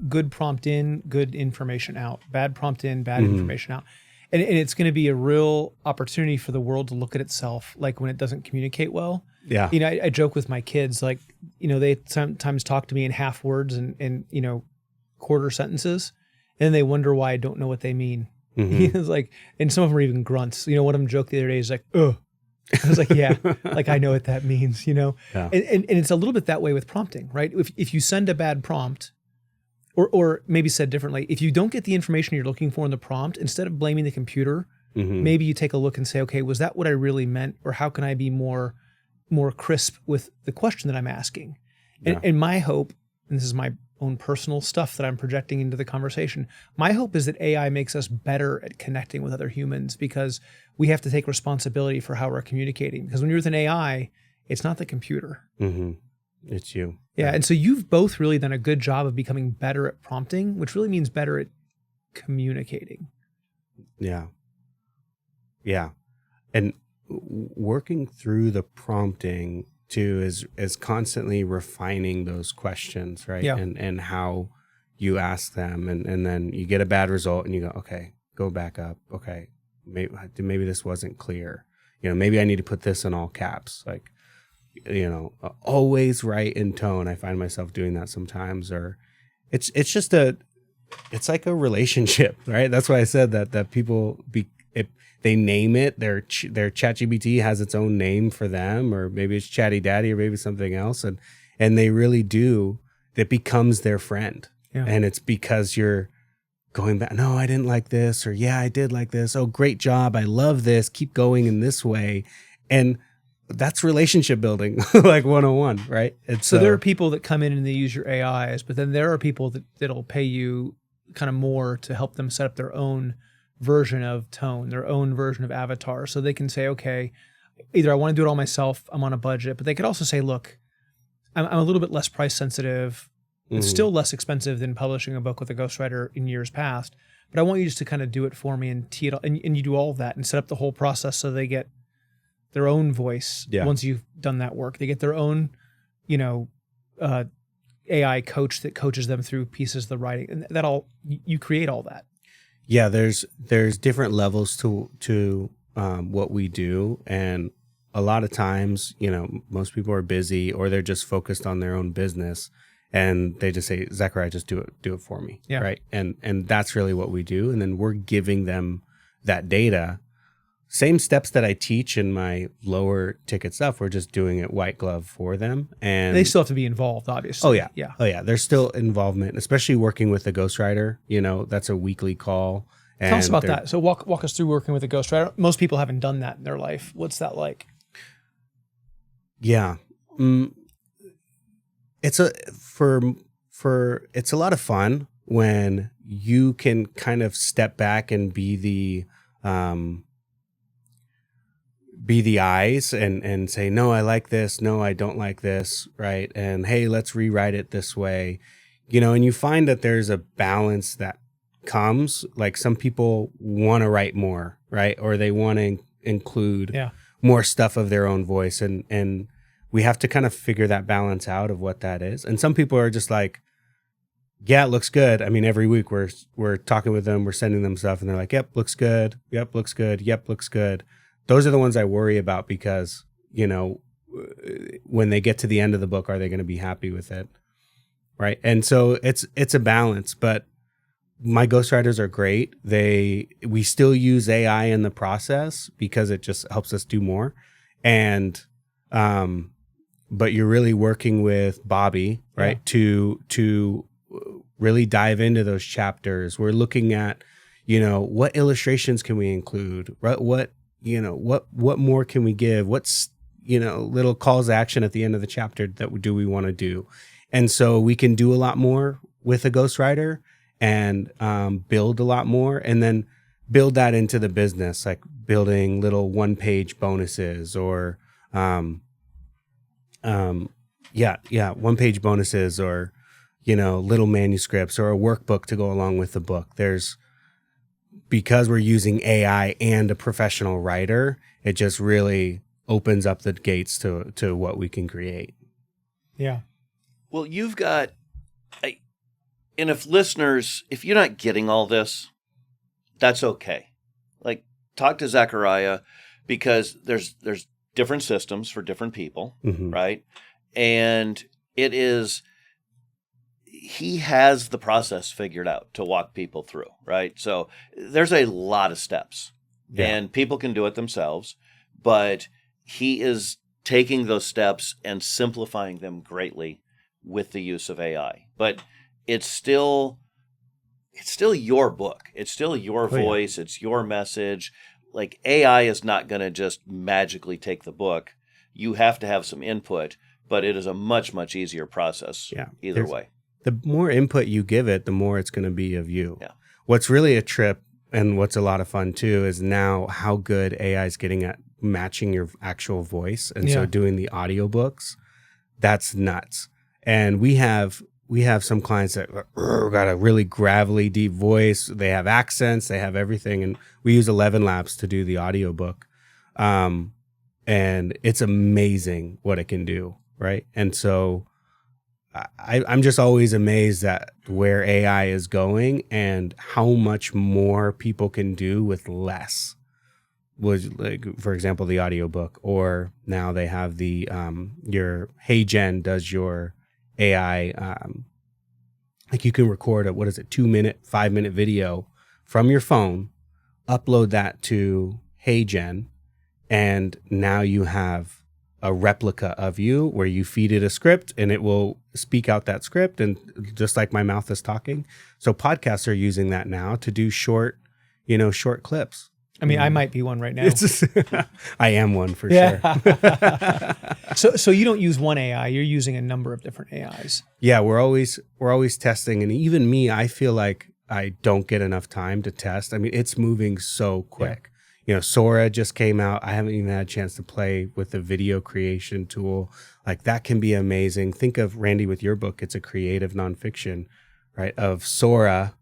good prompt in, good information out. Bad prompt in, bad information out. And it's going to be a real opportunity for the world to look at itself, like when it doesn't communicate well. Yeah. I joke with my kids, like, they sometimes talk to me in half words and quarter sentences, and they wonder why I don't know what they mean. It's like, and some of them are even grunts. One of them joked the other day is like, ugh. I was like, yeah, like I know what that means, Yeah. And it's a little bit that way with prompting, right? If you send a bad prompt, or maybe said differently, if you don't get the information you're looking for in the prompt, instead of blaming the computer, maybe you take a look and say, okay, was that what I really meant? Or how can I be more crisp with the question that I'm asking? And my hope, and this is my own personal stuff that I'm projecting into the conversation, my hope is that AI makes us better at connecting with other humans, because we have to take responsibility for how we're communicating. Because when you're with an AI, it's not the computer. It's you. Yeah. And so you've both really done a good job of becoming better at prompting, which really means better at communicating. Yeah. And working through the prompting too is constantly refining those questions, right? Yeah. And how you ask them, and then you get a bad result and you go, okay, go back up. Okay, maybe this wasn't clear. Maybe I need to put this in all caps. Like, always write in tone. I find myself doing that sometimes, or it's like a relationship, right? That's why I said that people they name it. Their ChatGPT has its own name for them, or maybe it's Chatty Daddy, or maybe something else, and they really do. It becomes their friend, and it's because you're going back. No, I didn't like this, or yeah, I did like this. Oh, great job! I love this. Keep going in this way, and that's relationship building, like 101, right? So there are people that come in and they use your AIs, but then there are people that'll pay you kind of more to help them set up their own version of tone, their own version of avatar. So they can say, okay, either I want to do it all myself, I'm on a budget, but they could also say, look, I'm a little bit less price sensitive. It's still less expensive than publishing a book with a ghostwriter in years past, but I want you just to kind of do it for me and tee it up, and you do all of that and set up the whole process so they get their own voice. Once you've done that work, they get their own, AI coach that coaches them through pieces of the writing, and that all, you create all that. Yeah, there's different levels to what we do, and a lot of times, most people are busy, or they're just focused on their own business, and they just say, Zachariah, just do it for me, right? And that's really what we do, and then we're giving them that data. Same steps that I teach in my lower ticket stuff, we're just doing it white glove for them. And they still have to be involved, obviously. Oh yeah. There's still involvement, especially working with a ghostwriter. That's a weekly call. And tell us about that. So walk us through working with a ghostwriter. Most people haven't done that in their life. What's that like? Yeah. It's a lot of fun when you can kind of step back and be the be the eyes and say, no, I like this. No, I don't like this. Right. And hey, let's rewrite it this way, and you find that there's a balance that comes. Like some people want to write more, right? Or they want to include more stuff of their own voice. And we have to kind of figure that balance out of what that is. And some people are just like, yeah, it looks good. I mean, every week we're talking with them, we're sending them stuff and they're like, yep, looks good. Yep, looks good. Yep, looks good. Those are the ones I worry about because, when they get to the end of the book, are they going to be happy with it? Right. And so it's a balance, but my ghostwriters are great. We still use AI in the process because it just helps us do more. And, but you're really working with Bobby, right? To really dive into those chapters. We're looking at, what illustrations can we include? What more can we give? What's, little calls to action at the end of the chapter that do we want to do? And so we can do a lot more with a ghostwriter and build a lot more, and then build that into the business, like building little one-page bonuses or, one-page bonuses or, little manuscripts or a workbook to go along with the book. Because we're using AI and a professional writer, it just really opens up the gates to what we can create. Yeah. Well, you've got, and if you're not getting all this, that's okay. Like, talk to Zachariah, because there's different systems for different people, right? And he has the process figured out to walk people through, right? So there's a lot of steps, and people can do it themselves, but he is taking those steps and simplifying them greatly with the use of AI. But it's still your book. It's still your voice. It's your message. Like, AI is not going to just magically take the book. You have to have some input, but it is a much, much easier process either way. The more input you give it, the more it's going to be of you. Yeah. What's really a trip and what's a lot of fun too is now how good AI is getting at matching your actual voice. And so doing the audiobooks, that's nuts. And we have some clients that got a really gravelly, deep voice. They have accents, they have everything. And we use 11 Labs to do the audiobook. And it's amazing what it can do. Right. And so I'm just always amazed at where AI is going and how much more people can do with less. Was like, for example, the audiobook, or now they have the your Hey Gen does your AI, like you can record a 2-minute, 5-minute video from your phone, upload that to Hey Gen, and now you have a replica of you where you feed it a script and it will speak out that script, and just like my mouth is talking. So podcasts are using that now to do short clips. I mean, I might be one right now. I am one for sure. So you don't use one AI, you're using a number of different AIs. Yeah, we're always testing. And even me, I feel like I don't get enough time to test. I mean, it's moving so quick. Sora just came out. I haven't even had a chance to play with the video creation tool. Like, that can be amazing. Think of, Randy, with your book, it's a creative nonfiction, right? Of Sora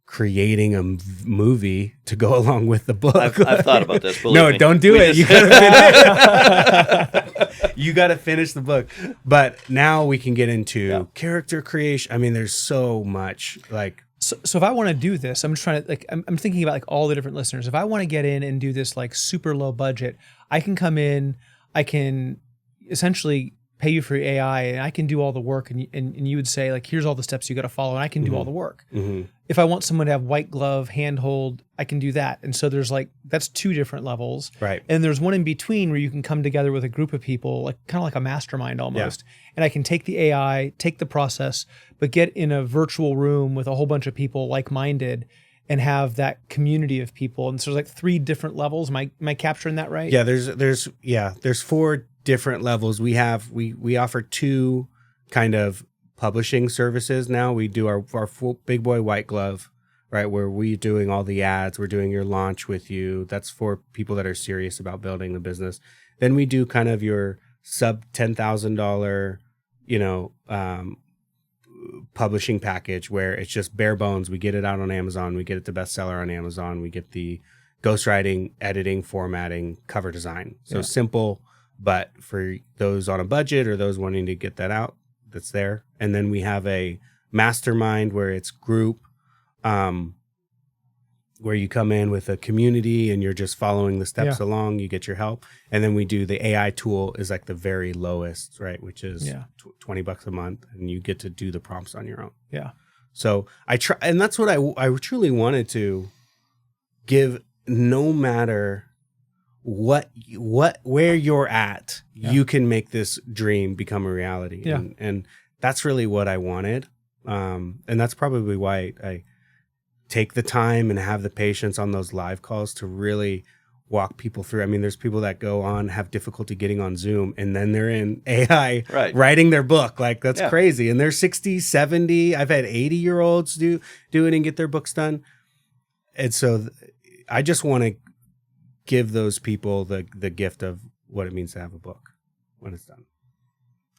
creating a movie to go along with the book. I've thought about this. No, don't do it. You gotta finish. You gotta finish the book. But now we can get into character creation. I mean, there's so much like. So if I want to do this, I'm just trying to I'm thinking about all the different listeners. If I want to get in and do this super low budget, I can come in, I can essentially pay you for your AI, and I can do all the work, and you would say here's all the steps you got to follow, and I can do all the work. If I want someone to have white glove, handhold, I can do that. And so there's that's 2 different levels. Right. And there's one in between where you can come together with a group of people, kind of like a mastermind almost. Yeah. And I can take the AI, take the process, but get in a virtual room with a whole bunch of people like-minded and have that community of people. And so there's 3 different levels. Am I capturing that right? Yeah, there's 4 different levels. We offer 2 kind of publishing services now. We do our full big boy white glove, right? Where we're doing all the ads, we're doing your launch with you. That's for people that are serious about building the business. Then we do kind of your sub $10,000, publishing package where it's just bare bones. We get it out on Amazon. We get it to bestseller on Amazon. We get the ghostwriting, editing, formatting, cover design. So simple, but for those on a budget or those wanting to get that out, that's there. And then we have a mastermind where it's group, where you come in with a community and you're just following the steps along, you get your help. And then we do the AI tool is like the very lowest, right? Which is $20 a month, and you get to do the prompts on your own. Yeah. So I try, and that's what I truly wanted to give, no matter where you're at, you can make this dream become a reality. Yeah. And that's really what I wanted. And that's probably why I take the time and have the patience on those live calls to really walk people through. I mean, there's people that go on, have difficulty getting on Zoom, and then they're in AI writing their book. Like, that's crazy. And they're 60, 70. I've had 80-year-olds do it and get their books done. And so I just want to give those people the gift of what it means to have a book when it's done.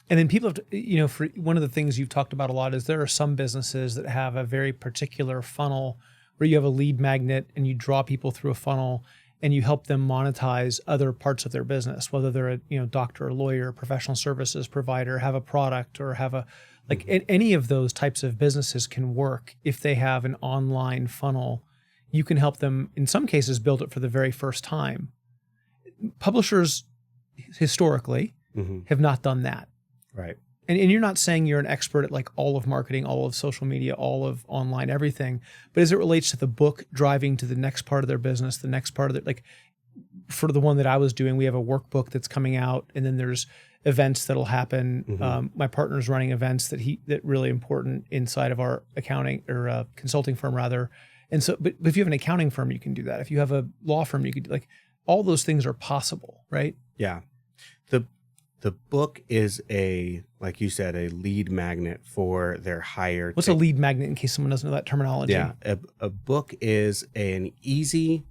And then people have to, for one of the things you've talked about a lot is there are some businesses that have a very particular funnel where you have a lead magnet and you draw people through a funnel and you help them monetize other parts of their business, whether they're a doctor, a lawyer, professional services provider, have a product, or have any of those types of businesses can work if they have an online funnel. You can help them, in some cases, build it for the very first time. Publishers historically have not done that. Right. And you're not saying you're an expert at like all of marketing, all of social media, all of online, everything. But as it relates to the book driving to the next part of their business, the next part of their, like for the one that I was doing, we have a workbook that's coming out, and then there's events that'll happen. My partner's running events that really important inside of our accounting or consulting firm rather. And so, but if you have an accounting firm, you can do that. If you have a law firm, you could all those things are possible, right? Yeah. The book is like you said, a lead magnet for their higher. What's a lead magnet in case someone doesn't know that terminology? Yeah. A book is an easy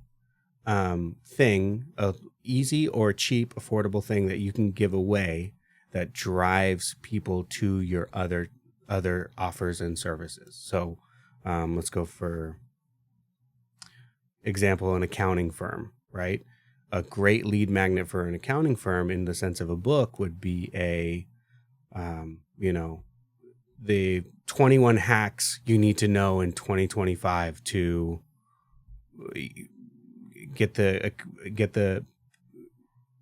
thing, a easy or cheap, affordable thing that you can give away that drives people to your other offers and services. So let's go for example, an accounting firm, right? A great lead magnet for an accounting firm in the sense of a book would be the 21 hacks you need to know in 2025 to get the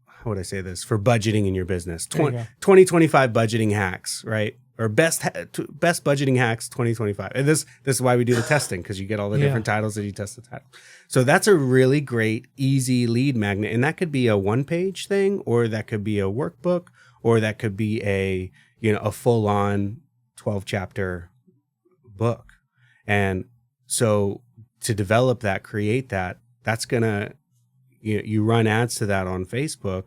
how would I say this, for budgeting in your business. 2025 budgeting hacks, right? Or best budgeting hacks 2025. And this is why we do the testing, because you get all the different titles as you test the title. So that's a really great, easy lead magnet. And that could be a one-page thing, or that could be a workbook, or that could be a full-on 12-chapter book. And so to develop that, create that, that's gonna, you run ads to that on Facebook,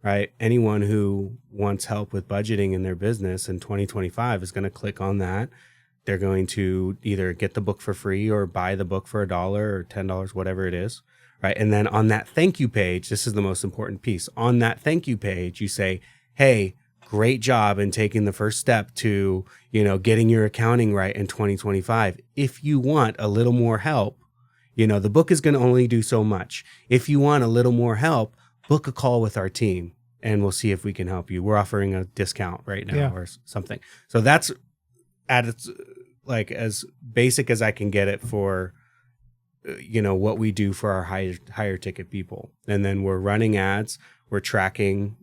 right? Anyone who wants help with budgeting in their business in 2025 is going to click on that. They're going to either get the book for free or buy the book for $1 or $10, whatever it is, right? And then on that thank you page, this is the most important piece. On that thank you page, you say, hey, great job in taking the first step to, getting your accounting right in 2025. If you want a little more help, the book is going to only do so much. If you want a little more help, book a call with our team and we'll see if we can help you. We're offering a discount right now or something. So that's at its like as basic as I can get it for, what we do for our higher ticket people. And then we're running ads. We're tracking,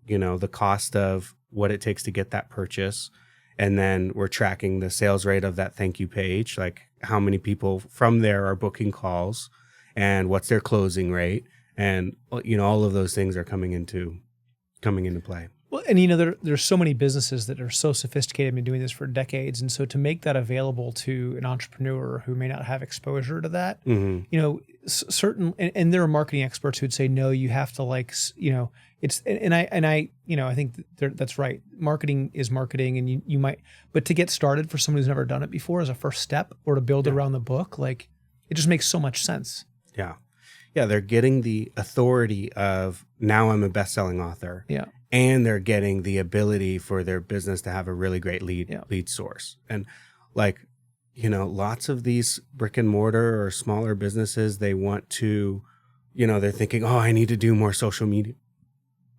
the cost of what it takes to get that purchase. And then we're tracking the sales rate of that thank you page, like how many people from there are booking calls and what's their closing rate. And, all of those things are coming into play. Well, and there's so many businesses that are so sophisticated, been doing this for decades. And so to make that available to an entrepreneur who may not have exposure to that, certain, and there are marketing experts who'd say, no, you have to it's, and I think that's right. Marketing is marketing, and you might, but to get started for someone who's never done it before as a first step, or to build around the book, It just makes so much sense. Yeah. Yeah. They're getting the authority of now I'm a best-selling author. Yeah. And they're getting the ability for their business to have a really great lead source. And like, lots of these brick and mortar or smaller businesses, they want to, they're thinking, oh, I need to do more social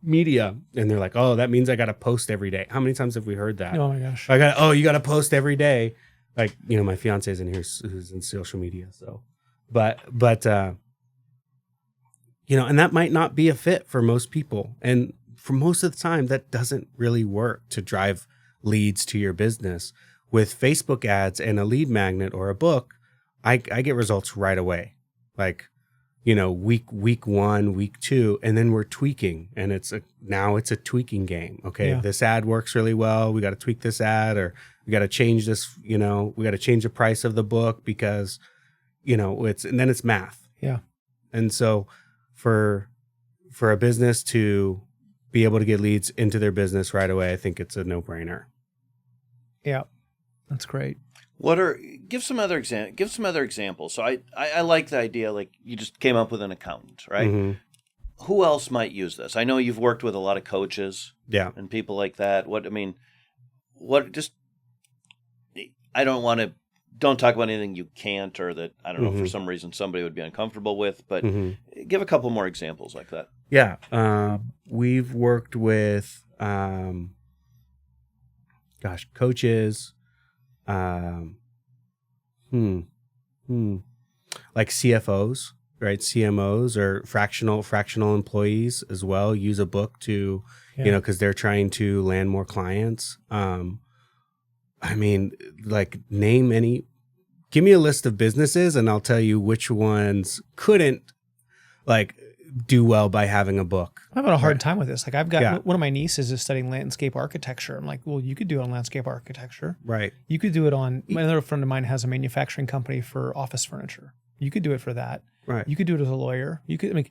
media. And they're like, oh, that means I got to post every day. How many times have we heard that? Oh my gosh. You got to post every day. Like, my fiance is in here who's in social media. So, but and that might not be a fit for most people. And for most of the time, that doesn't really work to drive leads to your business. With Facebook ads and a lead magnet or a book, I get results right away. Like, week 1, week 2, and then we're tweaking, and now it's a tweaking game. Okay, This ad works really well. We got to tweak this ad, or we got to change this. We got to change the price of the book because, and then it's math. Yeah, and so for a business to be able to get leads into their business right away, I think it's a no-brainer. Yeah, that's great. Give some other examples. So I like the idea, like you just came up with an accountant, right? Mm-hmm. Who else might use this? I know you've worked with a lot of coaches, and people like that. Don't talk about anything you can't, or that, I don't know, for some reason somebody would be uncomfortable with, but give a couple more examples like that. Yeah. We've worked with, coaches, like CFOs, right? CMOs or fractional employees as well use a book to, because they're trying to land more clients. Give me a list of businesses and I'll tell you which ones couldn't do well by having a book. I'm having a hard time with this. Like I've got one of my nieces is studying landscape architecture. I'm like, well, you could do it on landscape architecture. Right. You could do it on, another friend of mine has a manufacturing company for office furniture. You could do it for that. Right. You could do it as a lawyer. You could,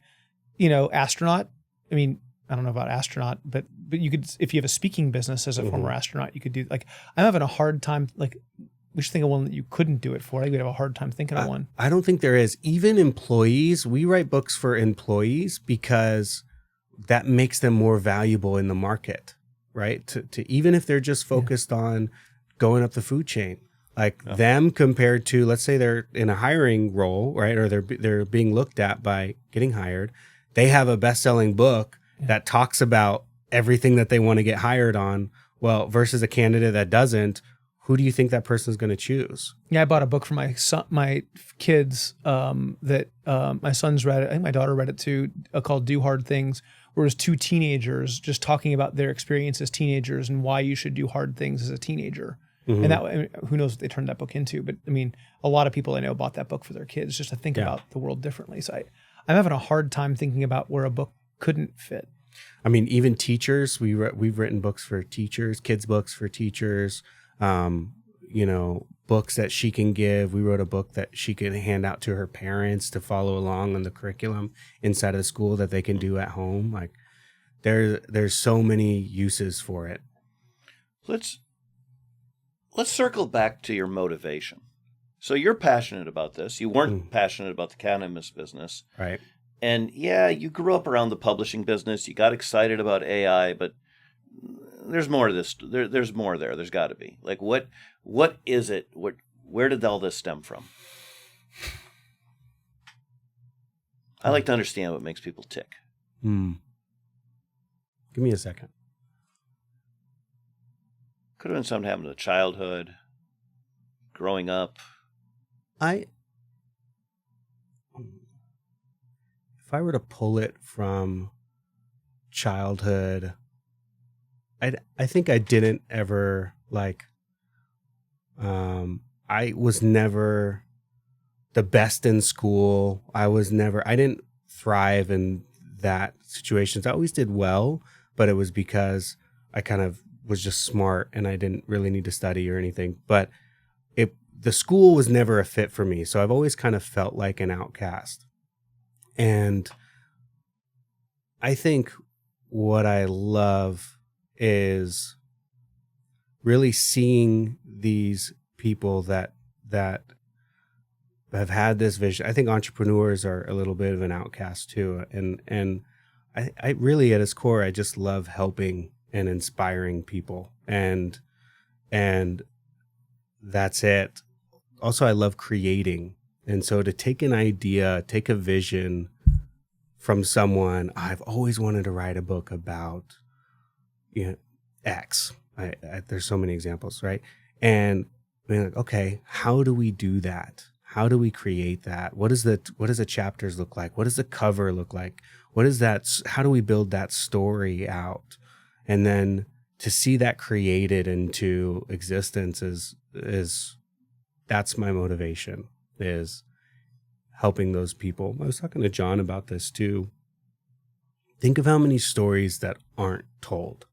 astronaut. I don't know about astronaut, but you could, if you have a speaking business as a former astronaut, you could do, I'm having a hard time, we should think of one that you couldn't do it for. I think we'd have a hard time thinking of one. I don't think there is. Even employees, we write books for employees because that makes them more valuable in the market, right? To even if they're just focused on going up the food chain, them compared to, let's say they're in a hiring role, right? Or they're being looked at by getting hired. They have a best-selling book that talks about everything that they want to get hired on. Well, versus a candidate that doesn't. Who do you think that person is going to choose? Yeah, I bought a book for my kids that my son's read it. I think my daughter read it too, called Do Hard Things, where it was 2 teenagers just talking about their experience as teenagers and why you should do hard things as a teenager. And that, who knows what they turned that book into, but a lot of people I know bought that book for their kids just to think about the world differently. So I'm having a hard time thinking about where a book couldn't fit. Even teachers, we've written books for teachers, kids books for teachers. Books that she can give. We wrote a book that she could hand out to her parents to follow along on the curriculum inside of the school that they can do at home. There's so many uses for it. Let's circle back to your motivation. So you're passionate about this. You weren't passionate about the cannabis business. Right. And you grew up around the publishing business. You got excited about AI, but there's more to this. There's more there. There's got to be. What is it? Where did all this stem from? I like to understand what makes people tick. Give me a second. Could have been something happened to childhood, growing up. If I were to pull it from childhood, I think I didn't ever I was never the best in school. I didn't thrive in that situations. I always did well, but it was because I kind of was just smart and I didn't really need to study or anything. But the school was never a fit for me. So I've always kind of felt like an outcast. And I think what I love is really seeing these people that have had this vision. I think entrepreneurs are a little bit of an outcast too. And I really, at its core, I just love helping and inspiring people. And that's it. Also, I love creating. And so to take an idea, take a vision from someone, I've always wanted to write a book about, X. There's so many examples, right? And being like, okay, how do we do that? How do we create that? What does the chapters look like? What does the cover look like? What is that? How do we build that story out? And then to see that created into existence is that's my motivation, is helping those people. I was talking to John about this too. Think of how many stories that aren't told.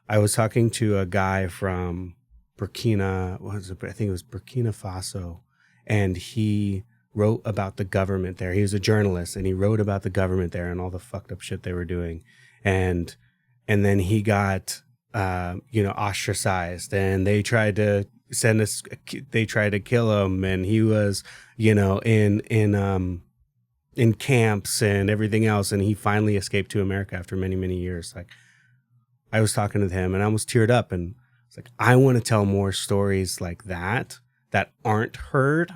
I was talking to a guy from Burkina Faso, and he wrote about the government there. He was a journalist, and he wrote about the government there and all the fucked up shit they were doing. And then he got, ostracized, and they tried to kill him, and he was, in camps and everything else. And he finally escaped to America after many, many years. Like, I was talking to him and I almost teared up, and it's like, I want to tell more stories like that aren't heard,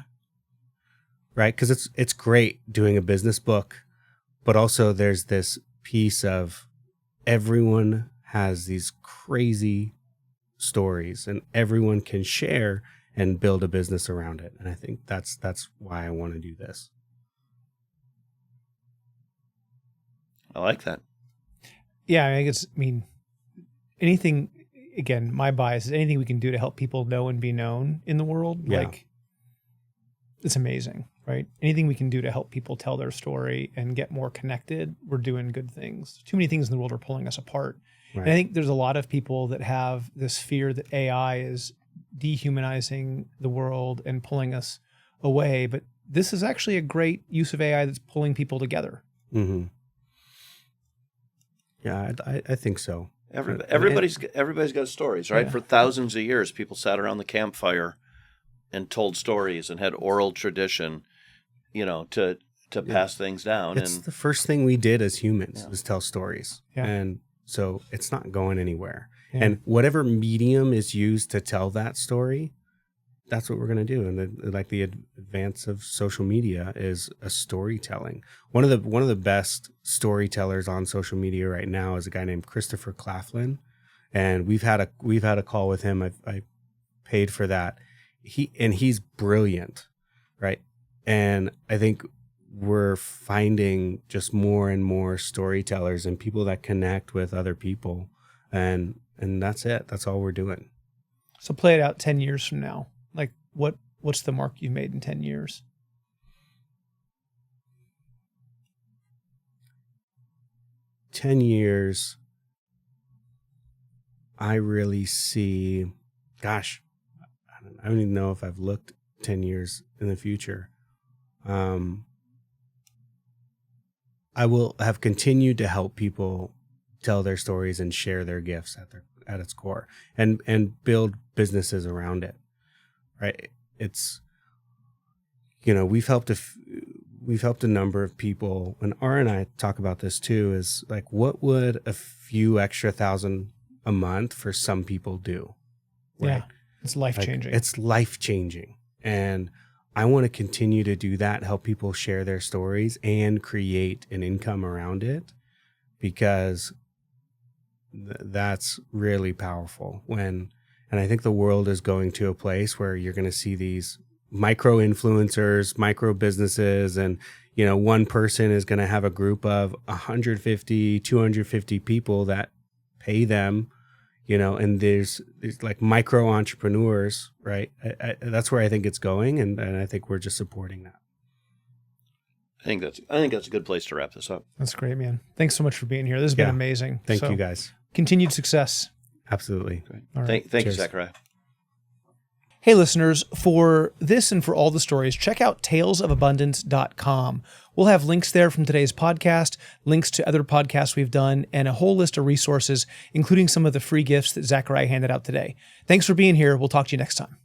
right? Because it's great doing a business book, but also there's this piece of everyone has these crazy stories and everyone can share and build a business around it. And I think that's why I want to do this. I like that. Yeah, anything, again, my bias is anything we can do to help people know and be known in the world. Yeah. Like, it's amazing, right? Anything we can do to help people tell their story and get more connected, we're doing good things. Too many things in the world are pulling us apart. Right. And I think there's a lot of people that have this fear that AI is dehumanizing the world and pulling us away. But this is actually a great use of AI that's pulling people together. Mm-hmm. Yeah, I think so. Everybody's got stories, right? Yeah. For thousands of years, people sat around the campfire and told stories and had oral tradition, to pass things down. It's the first thing we did as humans was tell stories. Yeah. And so it's not going anywhere. Yeah. And whatever medium is used to tell that story, that's what we're going to do. And the advance of social media is a storytelling. One of the best storytellers on social media right now is a guy named Christopher Claflin, and we've had a call with him. I paid for that. He's brilliant, right? And I think we're finding just more and more storytellers and people that connect with other people, and that's it. That's all we're doing. So play it out 10 years from now. Like, what's the mark you've made in 10 years? I really see, gosh, I don't even know if I've looked 10 years in the future. I will have continued to help people tell their stories and share their gifts at its core, and build businesses around it. Right. It's, we've helped a number of people, and R and I talk about this too, is like, what would a few extra thousand a month for some people do? Right? Yeah. It's life-changing. It's life-changing. And I want to continue to do that, help people share their stories and create an income around it, because that's really powerful. And I think the world is going to a place where you're going to see these micro influencers, micro businesses, and, one person is going to have a group of 150, 250 people that pay them, and there's like micro entrepreneurs, right? That's where I think it's going. And I think we're just supporting that. I think that's a good place to wrap this up. That's great, man. Thanks so much for being here. This has been amazing. Thank you, guys. Continued success. Absolutely. All right. Thank you, Zachariah. Hey, listeners, for this and for all the stories, check out talesofabundance.com. We'll have links there from today's podcast, links to other podcasts we've done, and a whole list of resources, including some of the free gifts that Zachariah handed out today. Thanks for being here. We'll talk to you next time.